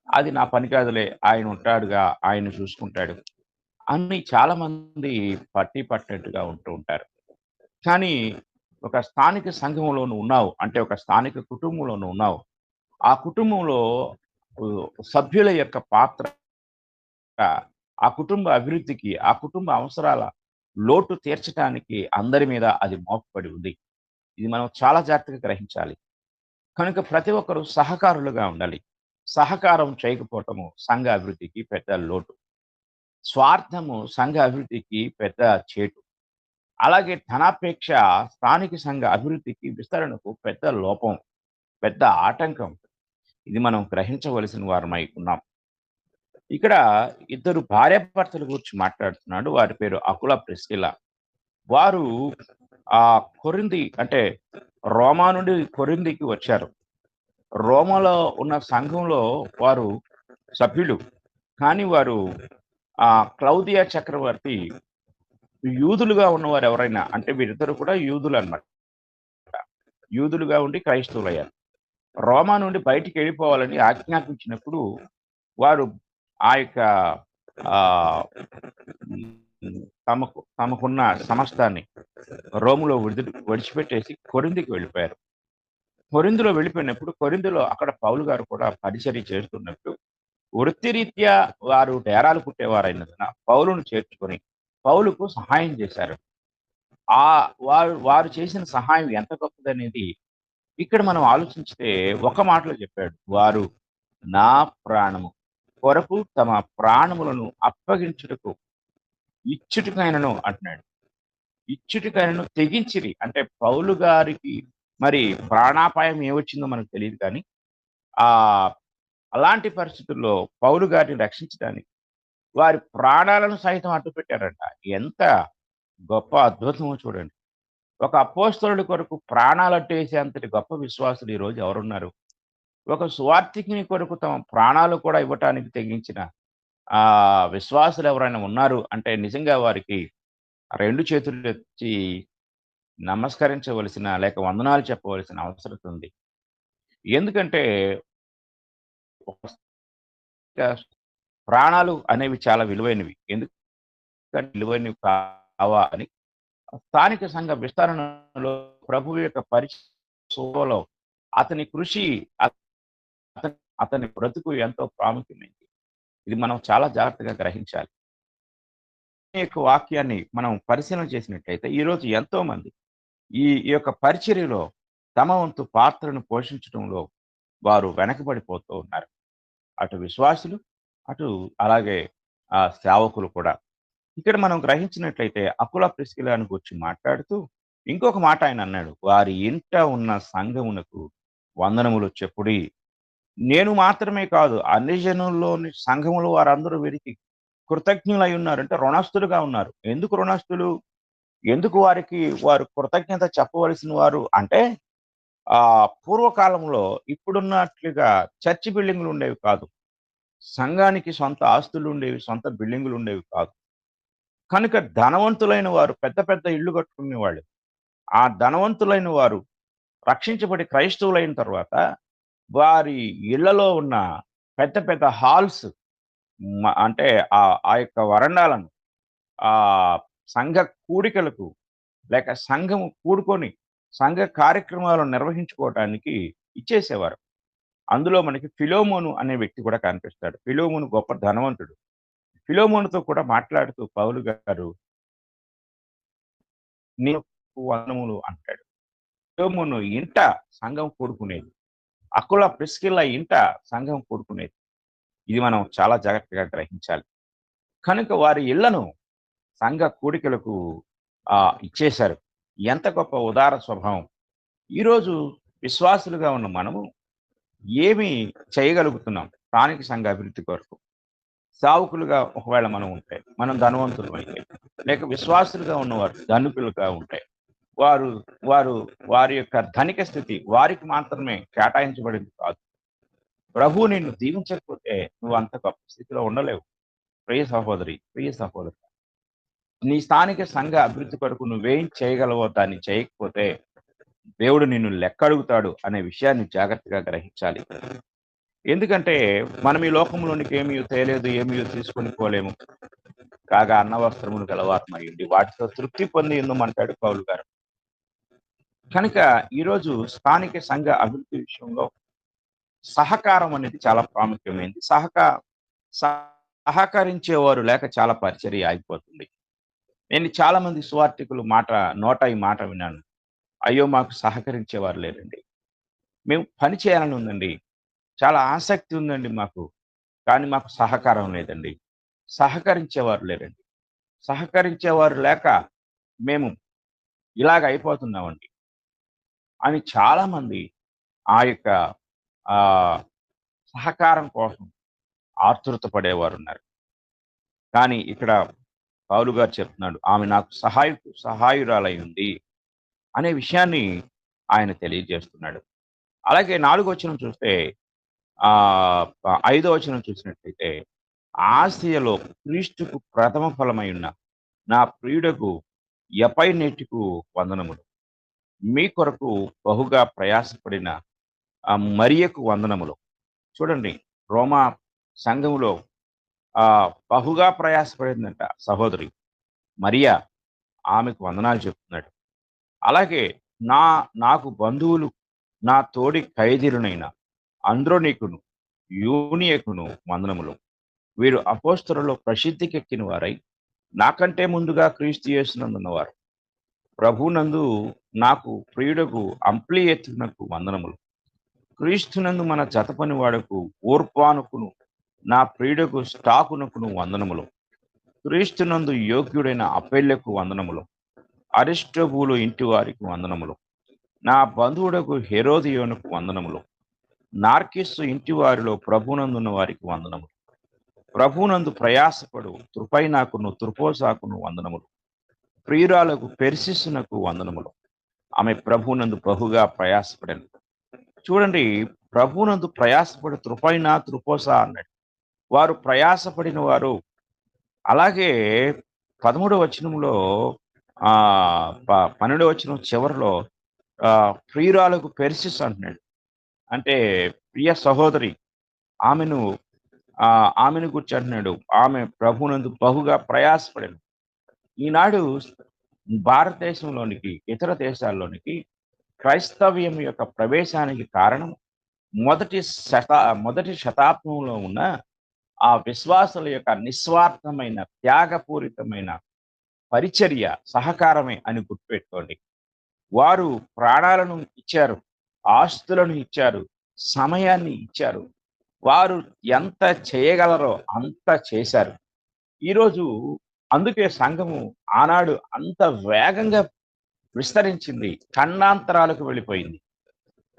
అది నా పని కాదులే, ఆయన ఉంటాడుగా, ఆయన చూసుకుంటాడు అని చాలామంది పట్టినట్టుగా ఉంటూ ఉంటారు. కానీ ఒక స్థానిక సంఘంలో నువ్వు ఉన్నావు అంటే, ఒక స్థానిక కుటుంబంలో నువ్వు ఉన్నావు. ఆ కుటుంబంలో సభ్యుల యొక్క పాత్ర, ఆ కుటుంబ అభివృద్ధికి, ఆ కుటుంబ అవసరాల లోటు తీర్చటానికి అందరి మీద అది మోపబడి ఉంది. ఇది మనం చాలా జాగ్రత్తగా గ్రహించాలి. కనుక ప్రతి ఒక్కరు సహకారులుగా ఉండాలి. సహకారం చేయకపోవటము సంఘ అభివృద్ధికి పెద్ద లోటు. స్వార్థము సంఘ అభివృద్ధికి పెద్ద చేటు. అలాగే ధనాపేక్ష స్థానిక సంఘ అభివృద్ధికి, విస్తరణకు పెద్ద లోపం, పెద్ద ఆటంకం. ఇది మనం గ్రహించవలసిన వారమై ఉన్నాం. ఇక్కడ ఇద్దరు భార్యాభర్తల గురించి మాట్లాడుతున్నాడు. వారి పేరు అకుల, ప్రిస్కిల్ల. వారు కొరింథీ అంటే రోమా నుండి కొరింథీకి వచ్చారు. రోమాలో ఉన్న సంఘంలో వారు సభ్యులు. కానీ వారు క్లౌదియా చక్రవర్తి యూదులుగా ఉన్నవారు ఎవరైనా అంటే వీరిద్దరు కూడా యూదులన్నమాట. యూదులుగా ఉండి క్రైస్తవులయ్యారు. రోమా నుండి బయటికి వెళ్ళిపోవాలని ఆజ్ఞాపించినప్పుడు వారు ఆ యొక్క ఆహ్, తమకున్న సమస్తాన్ని రోములో విడిచిపెట్టేసి కొరింథీకి వెళ్ళిపోయారు. కొరింథీలో వెళ్ళిపోయినప్పుడు కొరింథీలో అక్కడ పౌలు గారు కూడా పరిచర్య చేస్తున్నప్పుడు వృత్తిరీత్యా వారు డేరాలు కుట్టేవారైనందున పౌలును చేర్చుకొని పౌలుకు సహాయం చేశారు. వారు చేసిన సహాయం ఎంత గొప్పదనేది ఇక్కడ మనం ఆలోచించితే ఒక మాటలో చెప్పాడు. వారు నా ప్రాణము కొరకు తమ ప్రాణములను అప్పగించుటకు ఇచ్చుటకైనను అంటున్నాడు. ఇచ్చుటకైనను తెగించిరి. అంటే పౌలు గారికి మరి ప్రాణాపాయం ఏమొచ్చిందో మనకు తెలియదు కానీ, ఆహ్, అలాంటి పరిస్థితుల్లో పౌలు గారిని రక్షించడానికి వారి ప్రాణాలను సైతం అడ్డుపెట్టారంట. ఎంత గొప్ప అద్భుతమో చూడండి. ఒక అపోస్తలుడి కొరకు ప్రాణాలడ్డేసే అంతటి గొప్ప విశ్వాసులు ఈరోజు ఎవరున్నారు? ఒక సువార్థికుని కొరకు తమ ప్రాణాలు కూడా ఇవ్వటానికి తెగించిన విశ్వాసులు ఎవరైనా ఉన్నారు అంటే, నిజంగా వారికి 2 చేతులెత్తి నమస్కరించవలసిన, లేక వందనాలు చెప్పవలసిన అవసరత ఉంది. ఎందుకంటే ప్రాణాలు అనేవి చాలా విలువైనవి. ఎందుకంటే విలువైనవి కావా అని స్థానిక సంఘ విస్తరణలో ప్రభువు యొక్క పరిచయంలో అతని కృషి, అతని అతని బ్రతుకు ఎంతో ప్రాముఖ్యమైనది. ఇది మనం చాలా జాగ్రత్తగా గ్రహించాలి. ఈ యొక్క వాక్యాన్ని మనం పరిశీలన చేసినట్లయితే ఈరోజు ఎంతోమంది ఈ యొక్క పరిచర్యలో తమ వంతు పాత్రను పోషించడంలో వారు వెనకబడిపోతూ ఉన్నారు. అటు విశ్వాసులు, అటు అలాగే సేవకులు కూడా. ఇక్కడ మనం గ్రహించినట్లయితే అకుల, ప్రిస్కిల్లాను గురించి మాట్లాడుతూ ఇంకొక మాట ఆయన అన్నాడు. వారి ఇంట ఉన్న సంఘమునకు వందనములు చెప్పుడి. నేను మాత్రమే కాదు అన్ని జనుల్లోని సంఘములు వారందరూ వీరికి కృతజ్ఞులై ఉన్నారు. అంటే రుణస్థులుగా ఉన్నారు. ఎందుకు రుణస్థులు? ఎందుకు వారు కృతజ్ఞత చెప్పవలసిన వారు అంటే, పూర్వకాలంలో ఇప్పుడున్నట్లుగా చర్చి బిల్డింగులు ఉండేవి కాదు. సంఘానికి సొంత ఆస్తులు ఉండేవి, సొంత బిల్డింగులు ఉండేవి కాదు. కనుక ధనవంతులైన వారు పెద్ద పెద్ద ఇళ్ళు కట్టుకునేవాళ్ళు. ఆ ధనవంతులైన వారు రక్షించబడి క్రైస్తవులైన తర్వాత వారి ఇళ్లలో ఉన్న పెద్ద పెద్ద హాల్స్ అంటే ఆ యొక్క వరండాలను సంఘ కూడికలకు లేక సంఘము కూడుకొని సంఘ కార్యక్రమాలను నిర్వహించుకోవటానికి ఇచ్చేసేవారు. అందులో మనకి ఫిలోమోను అనే వ్యక్తి కూడా కనిపిస్తాడు. ఫిలోమోను గొప్ప ధనవంతుడు. ఫిలోమోనుతో కూడా మాట్లాడుతూ పౌలు గారు నీకు వందనములు అంటాడు. ఫిలోమోను ఇంట సంఘం కూడుకునేది. అకుల ప్రిస్కిల్ల ఇంట సంఘం కూడుకునేది. ఇది మనం చాలా జాగ్రత్తగా గ్రహించాలి. కనుక వారి ఇళ్లను సంఘ కూడికలకు ఇచ్చేశారు. ఎంత గొప్ప ఉదార స్వభావం. ఈరోజు విశ్వాసులుగా ఉన్న మనము ఏమి చేయగలుగుతున్నాం స్థానిక సంఘ అభివృద్ధి కొరకు? సావుకులుగా ఒకవేళ మనం ఉంటే, మనం ధనవంతులు అయితే, లేక విశ్వాసులుగా ఉన్నవారు ధనికులుగా ఉంటే, వారు వారు వారి యొక్క ధనిక స్థితి వారికి మాత్రమే కేటాయించబడింది కాదు. ప్రభువు నిన్ను దీవించకపోతే నువ్వు అంత గొప్ప స్థితిలో ఉండలేవు. ప్రియ సహోదరి, ప్రియ సహోదరు, నీ స్థానిక సంఘ అభివృద్ధి కొరకు నువ్వేం చేయగలవో దాన్ని చేయకపోతే దేవుడు నిన్ను లెక్కడుగుతాడు అనే విషయాన్ని జాగ్రత్తగా గ్రహించాలి. ఎందుకంటే మనం ఈ లోకంలోనికి ఏమీ తేలేదు, ఏమీ తీసుకొని పోలేము. కాగా అన్న వస్త్రములు గలవాత్మయ్యండి, వాటితో తృప్తి పొంది ఎందుమంటాడు పౌలు గారు. కనుక ఈరోజు స్థానిక సంఘ అభివృద్ధి విషయంలో సహకారం అనేది చాలా ప్రాముఖ్యమైనది. సహకరించేవారు లేక చాలా పరిచర్య ఆగిపోతుంది. నేను చాలా మంది సువార్థికులు నోట ఈ మాట విన్నాను. అయ్యో, మాకు సహకరించేవారు లేరండి. మేము పని చేయాలని ఉందండి, చాలా ఆసక్తి ఉందండి మాకు, కానీ మాకు సహకారం లేదండి, సహకరించేవారు లేరండి. సహకరించేవారు లేక మేము ఇలాగ అయిపోతున్నామండి అని చాలామంది ఆ యొక్క సహకారం కోసం ఆతృత పడేవారు ఉన్నారు. కానీ ఇక్కడ పౌలు గారు చెప్తున్నాడు, ఆమె నాకు సహాయురాలై ఉంది అనే విషయాన్ని ఆయన తెలియజేస్తున్నాడు. అలాగే 4వ వచనం చూస్తే 5వ వచనం చూసినట్లయితే, ఆసియలో క్రీస్తుకు ప్రథమ ఫలమై ఉన్న నా ప్రియుడకు ఎపైనెటుకు వందనములు. మీ కొరకు బహుగా ప్రయాసపడిన మరియకు వందనములు. చూడండి, రోమా సంఘములో బహుగా ప్రయాసపడిందంట సహోదరి మరియా, ఆమెకు వందనాలు చెప్తున్నాడు. అలాగే నాకు బంధువులు, నా తోడి ఖైదీలునైన అంద్రోనీకును యూనియకును వందనములు. వీరు అపోస్తలులో ప్రసిద్ధికెక్కిన వారై నాకంటే ముందుగా క్రీస్తు యేసునందున్నవారు. ప్రభునందు నాకు ప్రియుడకు అంప్లియతునకు వందనములు. క్రీస్తునందు మన జతపని వాడకు ఊర్పానుకును నా ప్రియుడకు స్టాకునకును వందనములు. క్రీస్తునందు యోగ్యుడైన అపెల్లకు వందనములు. అరిస్టోబులు ఇంటి వారికి వందనములు. నా బంధువుడకు హెరోదియోనుకు వందనములు. నార్కిస్సు ఇంటి వారిలో ప్రభునందున్న వారికి వందనములు. ప్రభునందు ప్రయాసపడు త్రుపైనాకును త్రుపోసాకును వందనములు. ప్రియురాలకు పెర్సిస్సునకు వందనములు. ఆమె ప్రభునందు బహుగా ప్రయాసపడను. చూడండి, ప్రభునందు ప్రయాసపడు త్రుపైనా త్రుపోసా అన్నాడు. వారు ప్రయాసపడిన వారు. అలాగే 13వ వచనంలో 12వ వచనం చివరిలో ప్రియురాలకు పెర్సిస్ అంటున్నాడు. అంటే ప్రియ సహోదరి, ఆమెను గురించి అంటున్నాడు, ఆమె ప్రభునందు బహుగా ప్రయాసపడను. ఈనాడు భారతదేశంలోనికి, ఇతర దేశాల్లోనికి క్రైస్తవ్యం యొక్క ప్రవేశానికి కారణం మొదటి శతాబ్దంలో ఉన్న ఆ విశ్వాసుల యొక్క నిస్వార్థమైన త్యాగపూరితమైన పరిచర్య, సహకారమే అని గుర్తుపెట్టుకోండి. వారు ప్రాణాలను ఇచ్చారు, ఆస్తులను ఇచ్చారు, సమయాన్ని ఇచ్చారు. వారు ఎంత చేయగలరో అంత చేశారు. ఈరోజు అందుకే సంఘము ఆనాడు అంత వేగంగా విస్తరించింది, ఖండాంతరాలకు వెళ్ళిపోయింది.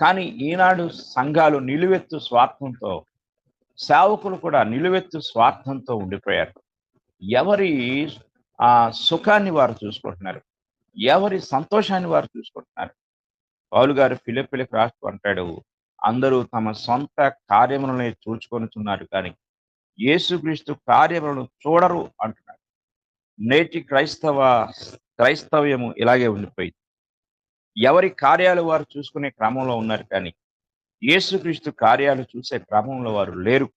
కానీ ఈనాడు సంఘాలు నిలువెత్తు స్వార్థంతో, సేవకులు కూడా నిలువెత్తు స్వార్థంతో ఉండిపోయారు. ఎవరి సుఖాన్ని వారు చూసుకుంటున్నారు, ఎవరి సంతోషాన్ని వారు చూసుకుంటున్నారు. పౌలు గారు ఫిలిప్పీలకు రాస్తూ అంటాడు, అందరూ తమ సొంత కార్యములనే చూచుకొనుచున్నారు కానీ యేసుక్రీస్తు కార్యములను చూడరు అంటున్నాడు. నేటి క్రైస్తవ్యము ఇలాగే ఉండిపోయింది. ఎవరి కార్యాలు వారు చూసుకునే క్రమంలో ఉన్నారు కానీ, యేసుక్రీస్తు కార్యాలు చూసే క్రమంలో వారు లేరు.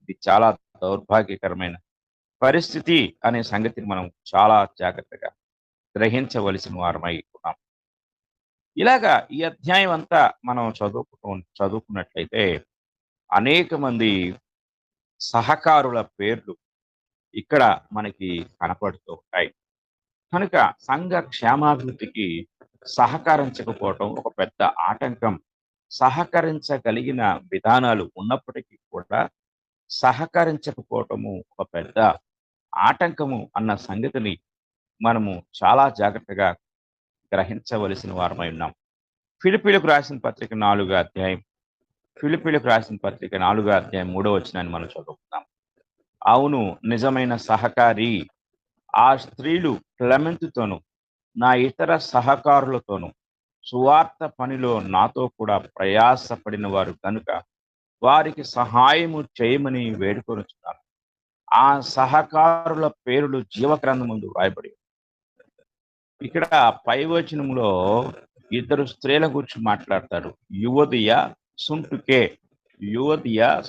ఇది చాలా దౌర్భాగ్యకరమైన పరిస్థితి అనే సంగతిని మనం చాలా జాగ్రత్తగా గ్రహించవలసిన వారమై ఉన్నాం. ఇలాగా ఈ అధ్యాయం అంతా మనం చదువుకున్నట్లయితే అనేక మంది సహకారుల పేర్లు ఇక్కడ మనకి కనపడుతూ ఉంటాయి. కనుక సంఘ క్షేమాభివృద్ధికి సహకరించకపోవటం ఒక పెద్ద ఆటంకం. సహకరించగలిగిన విధానాలు ఉన్నప్పటికీ కూడా సహకరించకపోవటము ఒక పెద్ద ఆటంకము అన్న సంగతిని మనము చాలా జాగ్రత్తగా గ్రహించవలసిన వారమై ఉన్నాం. ఫిలిప్పీలకు రాసిన పత్రిక 4వ అధ్యాయం ఫిలిప్పీలకు రాసిన పత్రిక 4వ అధ్యాయం 3వ వచనాన్ని మనం చదువుకుందాం. అవును, నిజమైన సహకారి ఆ స్త్రీలు క్లెమెంతుతోను నా ఇతర సహకారులతోనూ సువార్త పనిలో నాతో కూడా ప్రయాసపడిన వారు కనుక వారికి సహాయము చేయమని వేడుకొనుచున్నాను. ఆ సహకారుల పేర్లు జీవగ్రంథమందు వ్రాయబడి ఇక్కడ పై వచనంలో ఇద్దరు స్త్రీల గురించి మాట్లాడతారు. యువదియ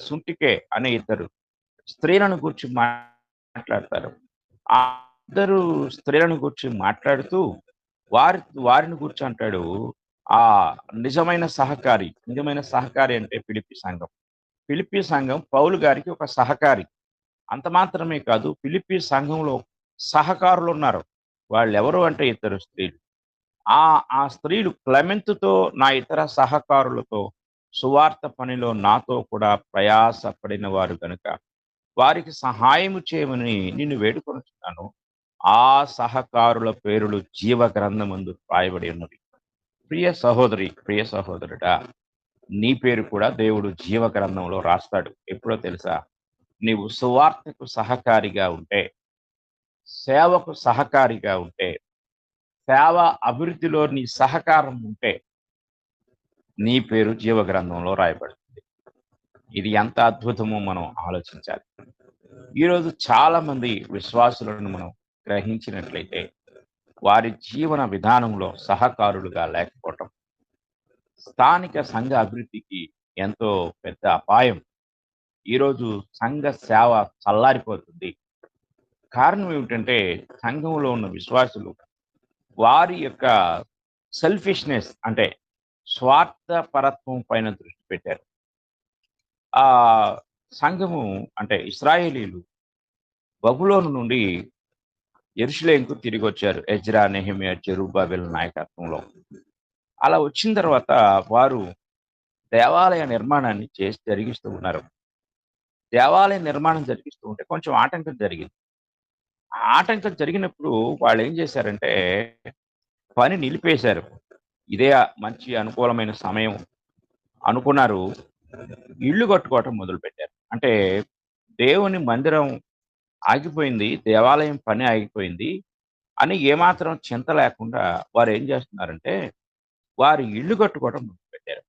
సుంటికే అనే ఇద్దరు స్త్రీలను గురించి మాట్లాడతారు. ఆ ఇద్దరు స్త్రీలను గురించి మాట్లాడుతూ వారిని గురించి అంటాడు, ఆ నిజమైన సహకారి అంటే ఫిలిప్పి సంఘం పౌలు గారికి ఒక సహకారి. అంత మాత్రమే కాదు, ఫిలిప్పి సంఘంలో సహకారులు ఉన్నారు. వాళ్ళెవరు అంటే ఇద్దరు స్త్రీలు. ఆ స్త్రీలు క్లెమెంతుతో నా ఇతర సహకారులతో సువార్త పనిలో నాతో కూడా ప్రయాసపడిన వారు గనుక వారికి సహాయము చేయమని నిన్ను వేడుకొనుచున్నాను. ఆ సహకారుల పేరులు జీవ గ్రంథమందు రాయబడి ఉన్నవి. ప్రియ సహోదరుడా, నీ పేరు కూడా దేవుడు జీవ గ్రంథంలో రాస్తాడు. ఎప్పుడో తెలుసా? నీవు సువార్తకు సహకారిగా ఉంటే, సేవకు సహకారిగా ఉంటే, సేవ అభివృద్ధిలో నీ సహకారం ఉంటే నీ పేరు జీవ గ్రంథంలో రాయబడుతుంది. ఇది ఎంత అద్భుతమో మనం ఆలోచించాలి. ఈరోజు చాలా మంది విశ్వాసులను మనం గ్రహించినట్లయితే వారి జీవన విధానంలో సహకారులుగా లేకపోవటం స్థానిక సంఘ అభివృద్ధికి ఎంతో పెద్ద అపాయం. ఈరోజు సంఘ సేవ చల్లారిపోతుంది. కారణం ఏమిటంటే సంఘంలో ఉన్న విశ్వాసులు వారి యొక్క సెల్ఫిష్నెస్ అంటే స్వార్థపరత్వం పైన దృష్టి పెట్టారు. ఆ సంఘము అంటే ఇశ్రాయేలీలు బబులోను నుండి యెరూషలేముకు తిరిగి వచ్చారు. ఎజ్రా, నెహెమియా, జెరుబ్బాబెల్ నాయకత్వంలో. అలా వచ్చిన తర్వాత వారు దేవాలయ నిర్మాణాన్ని జరిగిస్తూ ఉన్నారు. దేవాలయ నిర్మాణం జరిగిస్తూ ఉంటే కొంచెం ఆటంకం జరిగింది. ఆ ఆటంకం జరిగినప్పుడు వాళ్ళు ఏం చేశారంటే పని నిలిపేశారు. ఇదే మంచి అనుకూలమైన సమయం అనుకున్నారు. ఇల్లు కట్టుకోవటం మొదలుపెట్టారు. అంటే దేవుని మందిరం ఆగిపోయింది, దేవాలయం పని ఆగిపోయింది అని ఏమాత్రం చింత లేకుండా వారు ఏం చేస్తున్నారంటే వారు ఇల్లు కట్టుకోవడం మొదలుపెట్టారు.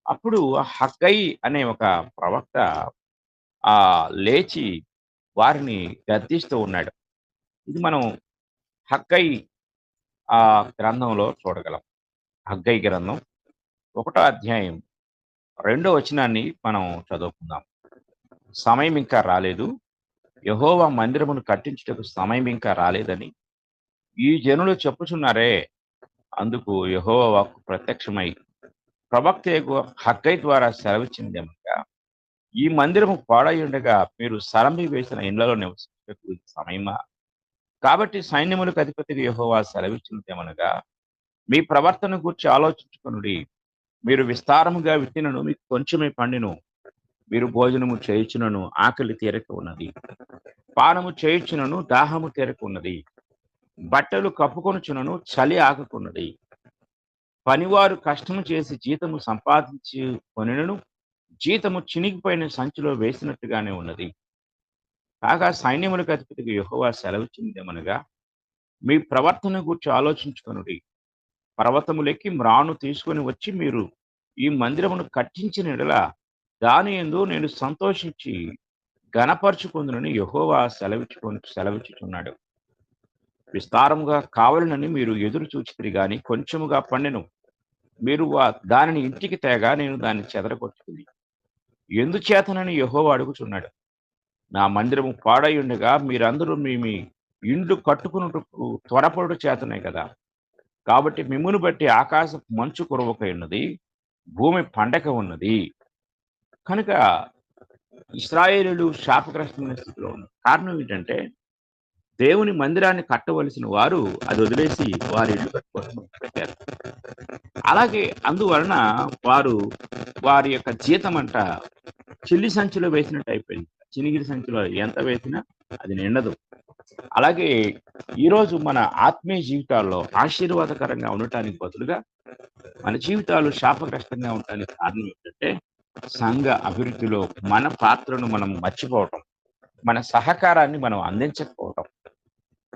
అప్పుడు హగ్గై అనే ఒక ప్రవక్త లేచి వారిని గద్దిస్తూ ఉన్నాడు. ఇది మనం హగ్గై గ్రంథంలో చూడగలం. హగ్గై గ్రంథం 1వ అధ్యాయం 2వ వచనాన్ని మనం చదువుకుందాం. సమయం ఇంకా రాలేదు, యెహోవా మందిరమును కట్టించుటకు సమయం ఇంకా రాలేదని ఈ జనులు చెప్పుచున్నారే. అందుకు యెహోవా వాక్కు ప్రత్యక్షమై ప్రవక్తయగు హగ్గై ద్వారా సెలవిచ్చినదేమనగా, ఈ మందిరము పాడై ఉండగా మీరు సరంబి వేసిన ఇండ్లలో నివసించుటకు ఇది సమయమా? కాబట్టి సైన్యములకు అధిపతిగా యెహోవా సెలవిచ్చినదేమనగా, మీ ప్రవర్తన గూర్చి ఆలోచించుకొనుడి. మీరు విస్తారముగా విత్తినను మీకు కొంచెమే పండెను. మీరు భోజనము చేయుచునను ఆకలి తీరక ఉన్నది, పానము చేయుచునను దాహము తీరక ఉన్నది, బట్టలు కప్పుకొనుచునను చలి ఆగకున్నది. పనివారు కష్టము చేసి జీతము సంపాదించుకొనినను జీతము చినిగిపోయిన సంచిలో వేసినట్టుగానే ఉన్నది. కాగా సైన్యములకు అధిపతిగా యెహోవా సెలవిచ్చినదేమనగా, మీ ప్రవర్తన గూర్చి ఆలోచించుకొనుడి. పర్వతములెక్కి మ్రాను తీసుకొని వచ్చి మీరు ఈ మందిరమును కట్టించిన యెడల దాని యందు నేను సంతోషించి ఘనపరచుకొందునని యెహోవా సెలవిచ్చుచున్నాడు. విస్తారముగా కావాలనని మీరు ఎదురు చూచితిరి గాని కొంచెముగా పండెను. మీరు దానిని ఇంటికి తేగా నేను దాన్ని చెదరగొట్టుకుని ఎందుచేతనని యెహోవా అడుగుచున్నాడు. నా మందిరము పాడైయుండగా మీరందరూ మీ మీ ఇండ్లు కట్టుకొనుటకు త్వరపడుట చేతనే కదా! కాబట్టి మిమ్మును బట్టి ఆకాశపు మంచు కురవకయున్నది. భూమి పండక ఉన్నది. కనుక ఇశ్రాయేలీయులు శాపగ్రస్తమైన స్థితిలో ఉన్నారు. కారణం ఏంటంటే దేవుని మందిరాన్ని కట్టవలసిన వారు అది వదిలేసి వారి ఇల్లు కట్టుకోవడం మొదలుపెట్టారు. అలాగే అందువలన వారు వారి యొక్క జీతమంట చిల్లి సంచిలో వేసినట్టు అయిపోయింది. చినిగిరి సంచిలో ఎంత వేసినా అది నిండదు. అలాగే ఈరోజు మన ఆత్మీయ జీవితాల్లో ఆశీర్వాదకరంగా ఉండటానికి బదులుగా మన జీవితాలు శాపగ్రస్తంగా ఉండటానికి కారణం ఏంటంటే సంఘ అభివృద్ధిలో మన పాత్రను మనం మర్చిపోవటం, మన సహకారాన్ని మనం అందించకపోవటం.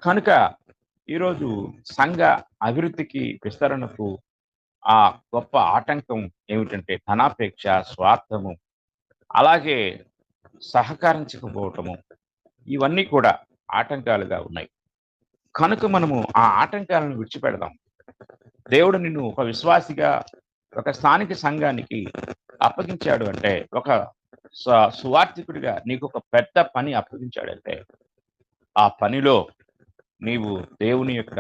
కనుక ఈరోజు సంఘ అభివృద్ధికి విస్తరణకు ఆ గొప్ప ఆటంకం ఏమిటంటే ధనాపేక్ష, స్వార్థము, అలాగే సహకరించకపోవటము, ఇవన్నీ కూడా ఆటంకాలుగా ఉన్నాయి. కనుక మనము ఆ ఆటంకాలను విడిచిపెడదాం. దేవుడు నిన్ను ఒక విశ్వాసిగా ఒక స్థానిక సంఘానికి అప్పగించాడు అంటే, ఒక సువార్థికుడిగా నీకు ఒక పెద్ద పని అప్పగించాడంటే, ఆ పనిలో నీవు దేవుని యొక్క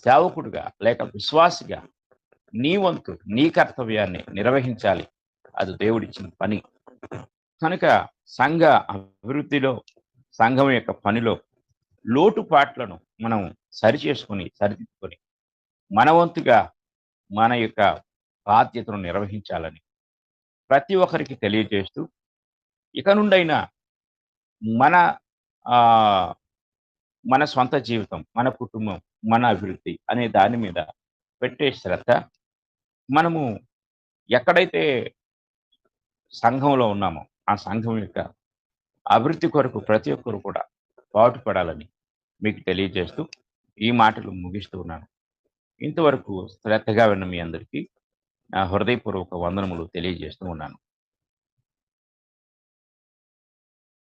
సేవకుడిగా లేక విశ్వాసిగా నీ వంతు నీ కర్తవ్యాన్ని నిర్వహించాలి. అది దేవుడిచ్చిన పని. కనుక సంఘ అభివృద్ధిలో, సంఘం యొక్క పనిలో లోటుపాట్లను మనం సరిదిద్దుకొని మన వంతుగా మన యొక్క బాధ్యతను నిర్వహించాలని ప్రతి ఒక్కరికి తెలియజేస్తూ, ఇక నుండైనా మన మన స్వంత జీవితం, మన కుటుంబం, మన అభివృద్ధి అనే దాని మీద పెట్టే శ్రద్ధ, మనము ఎక్కడైతే సంఘంలో ఉన్నామో ఆ సంఘం యొక్క అభివృద్ధి కొరకు ప్రతి ఒక్కరు కూడా పాటుపడాలని మీకు తెలియజేస్తూ ఈ మాటలు ముగిస్తూ ఉన్నాను. ఇంతవరకు శ్రద్ధగా విన్న మీ అందరికీ నా హృదయపూర్వక వందనములు తెలియజేస్తూ ఉన్నాను.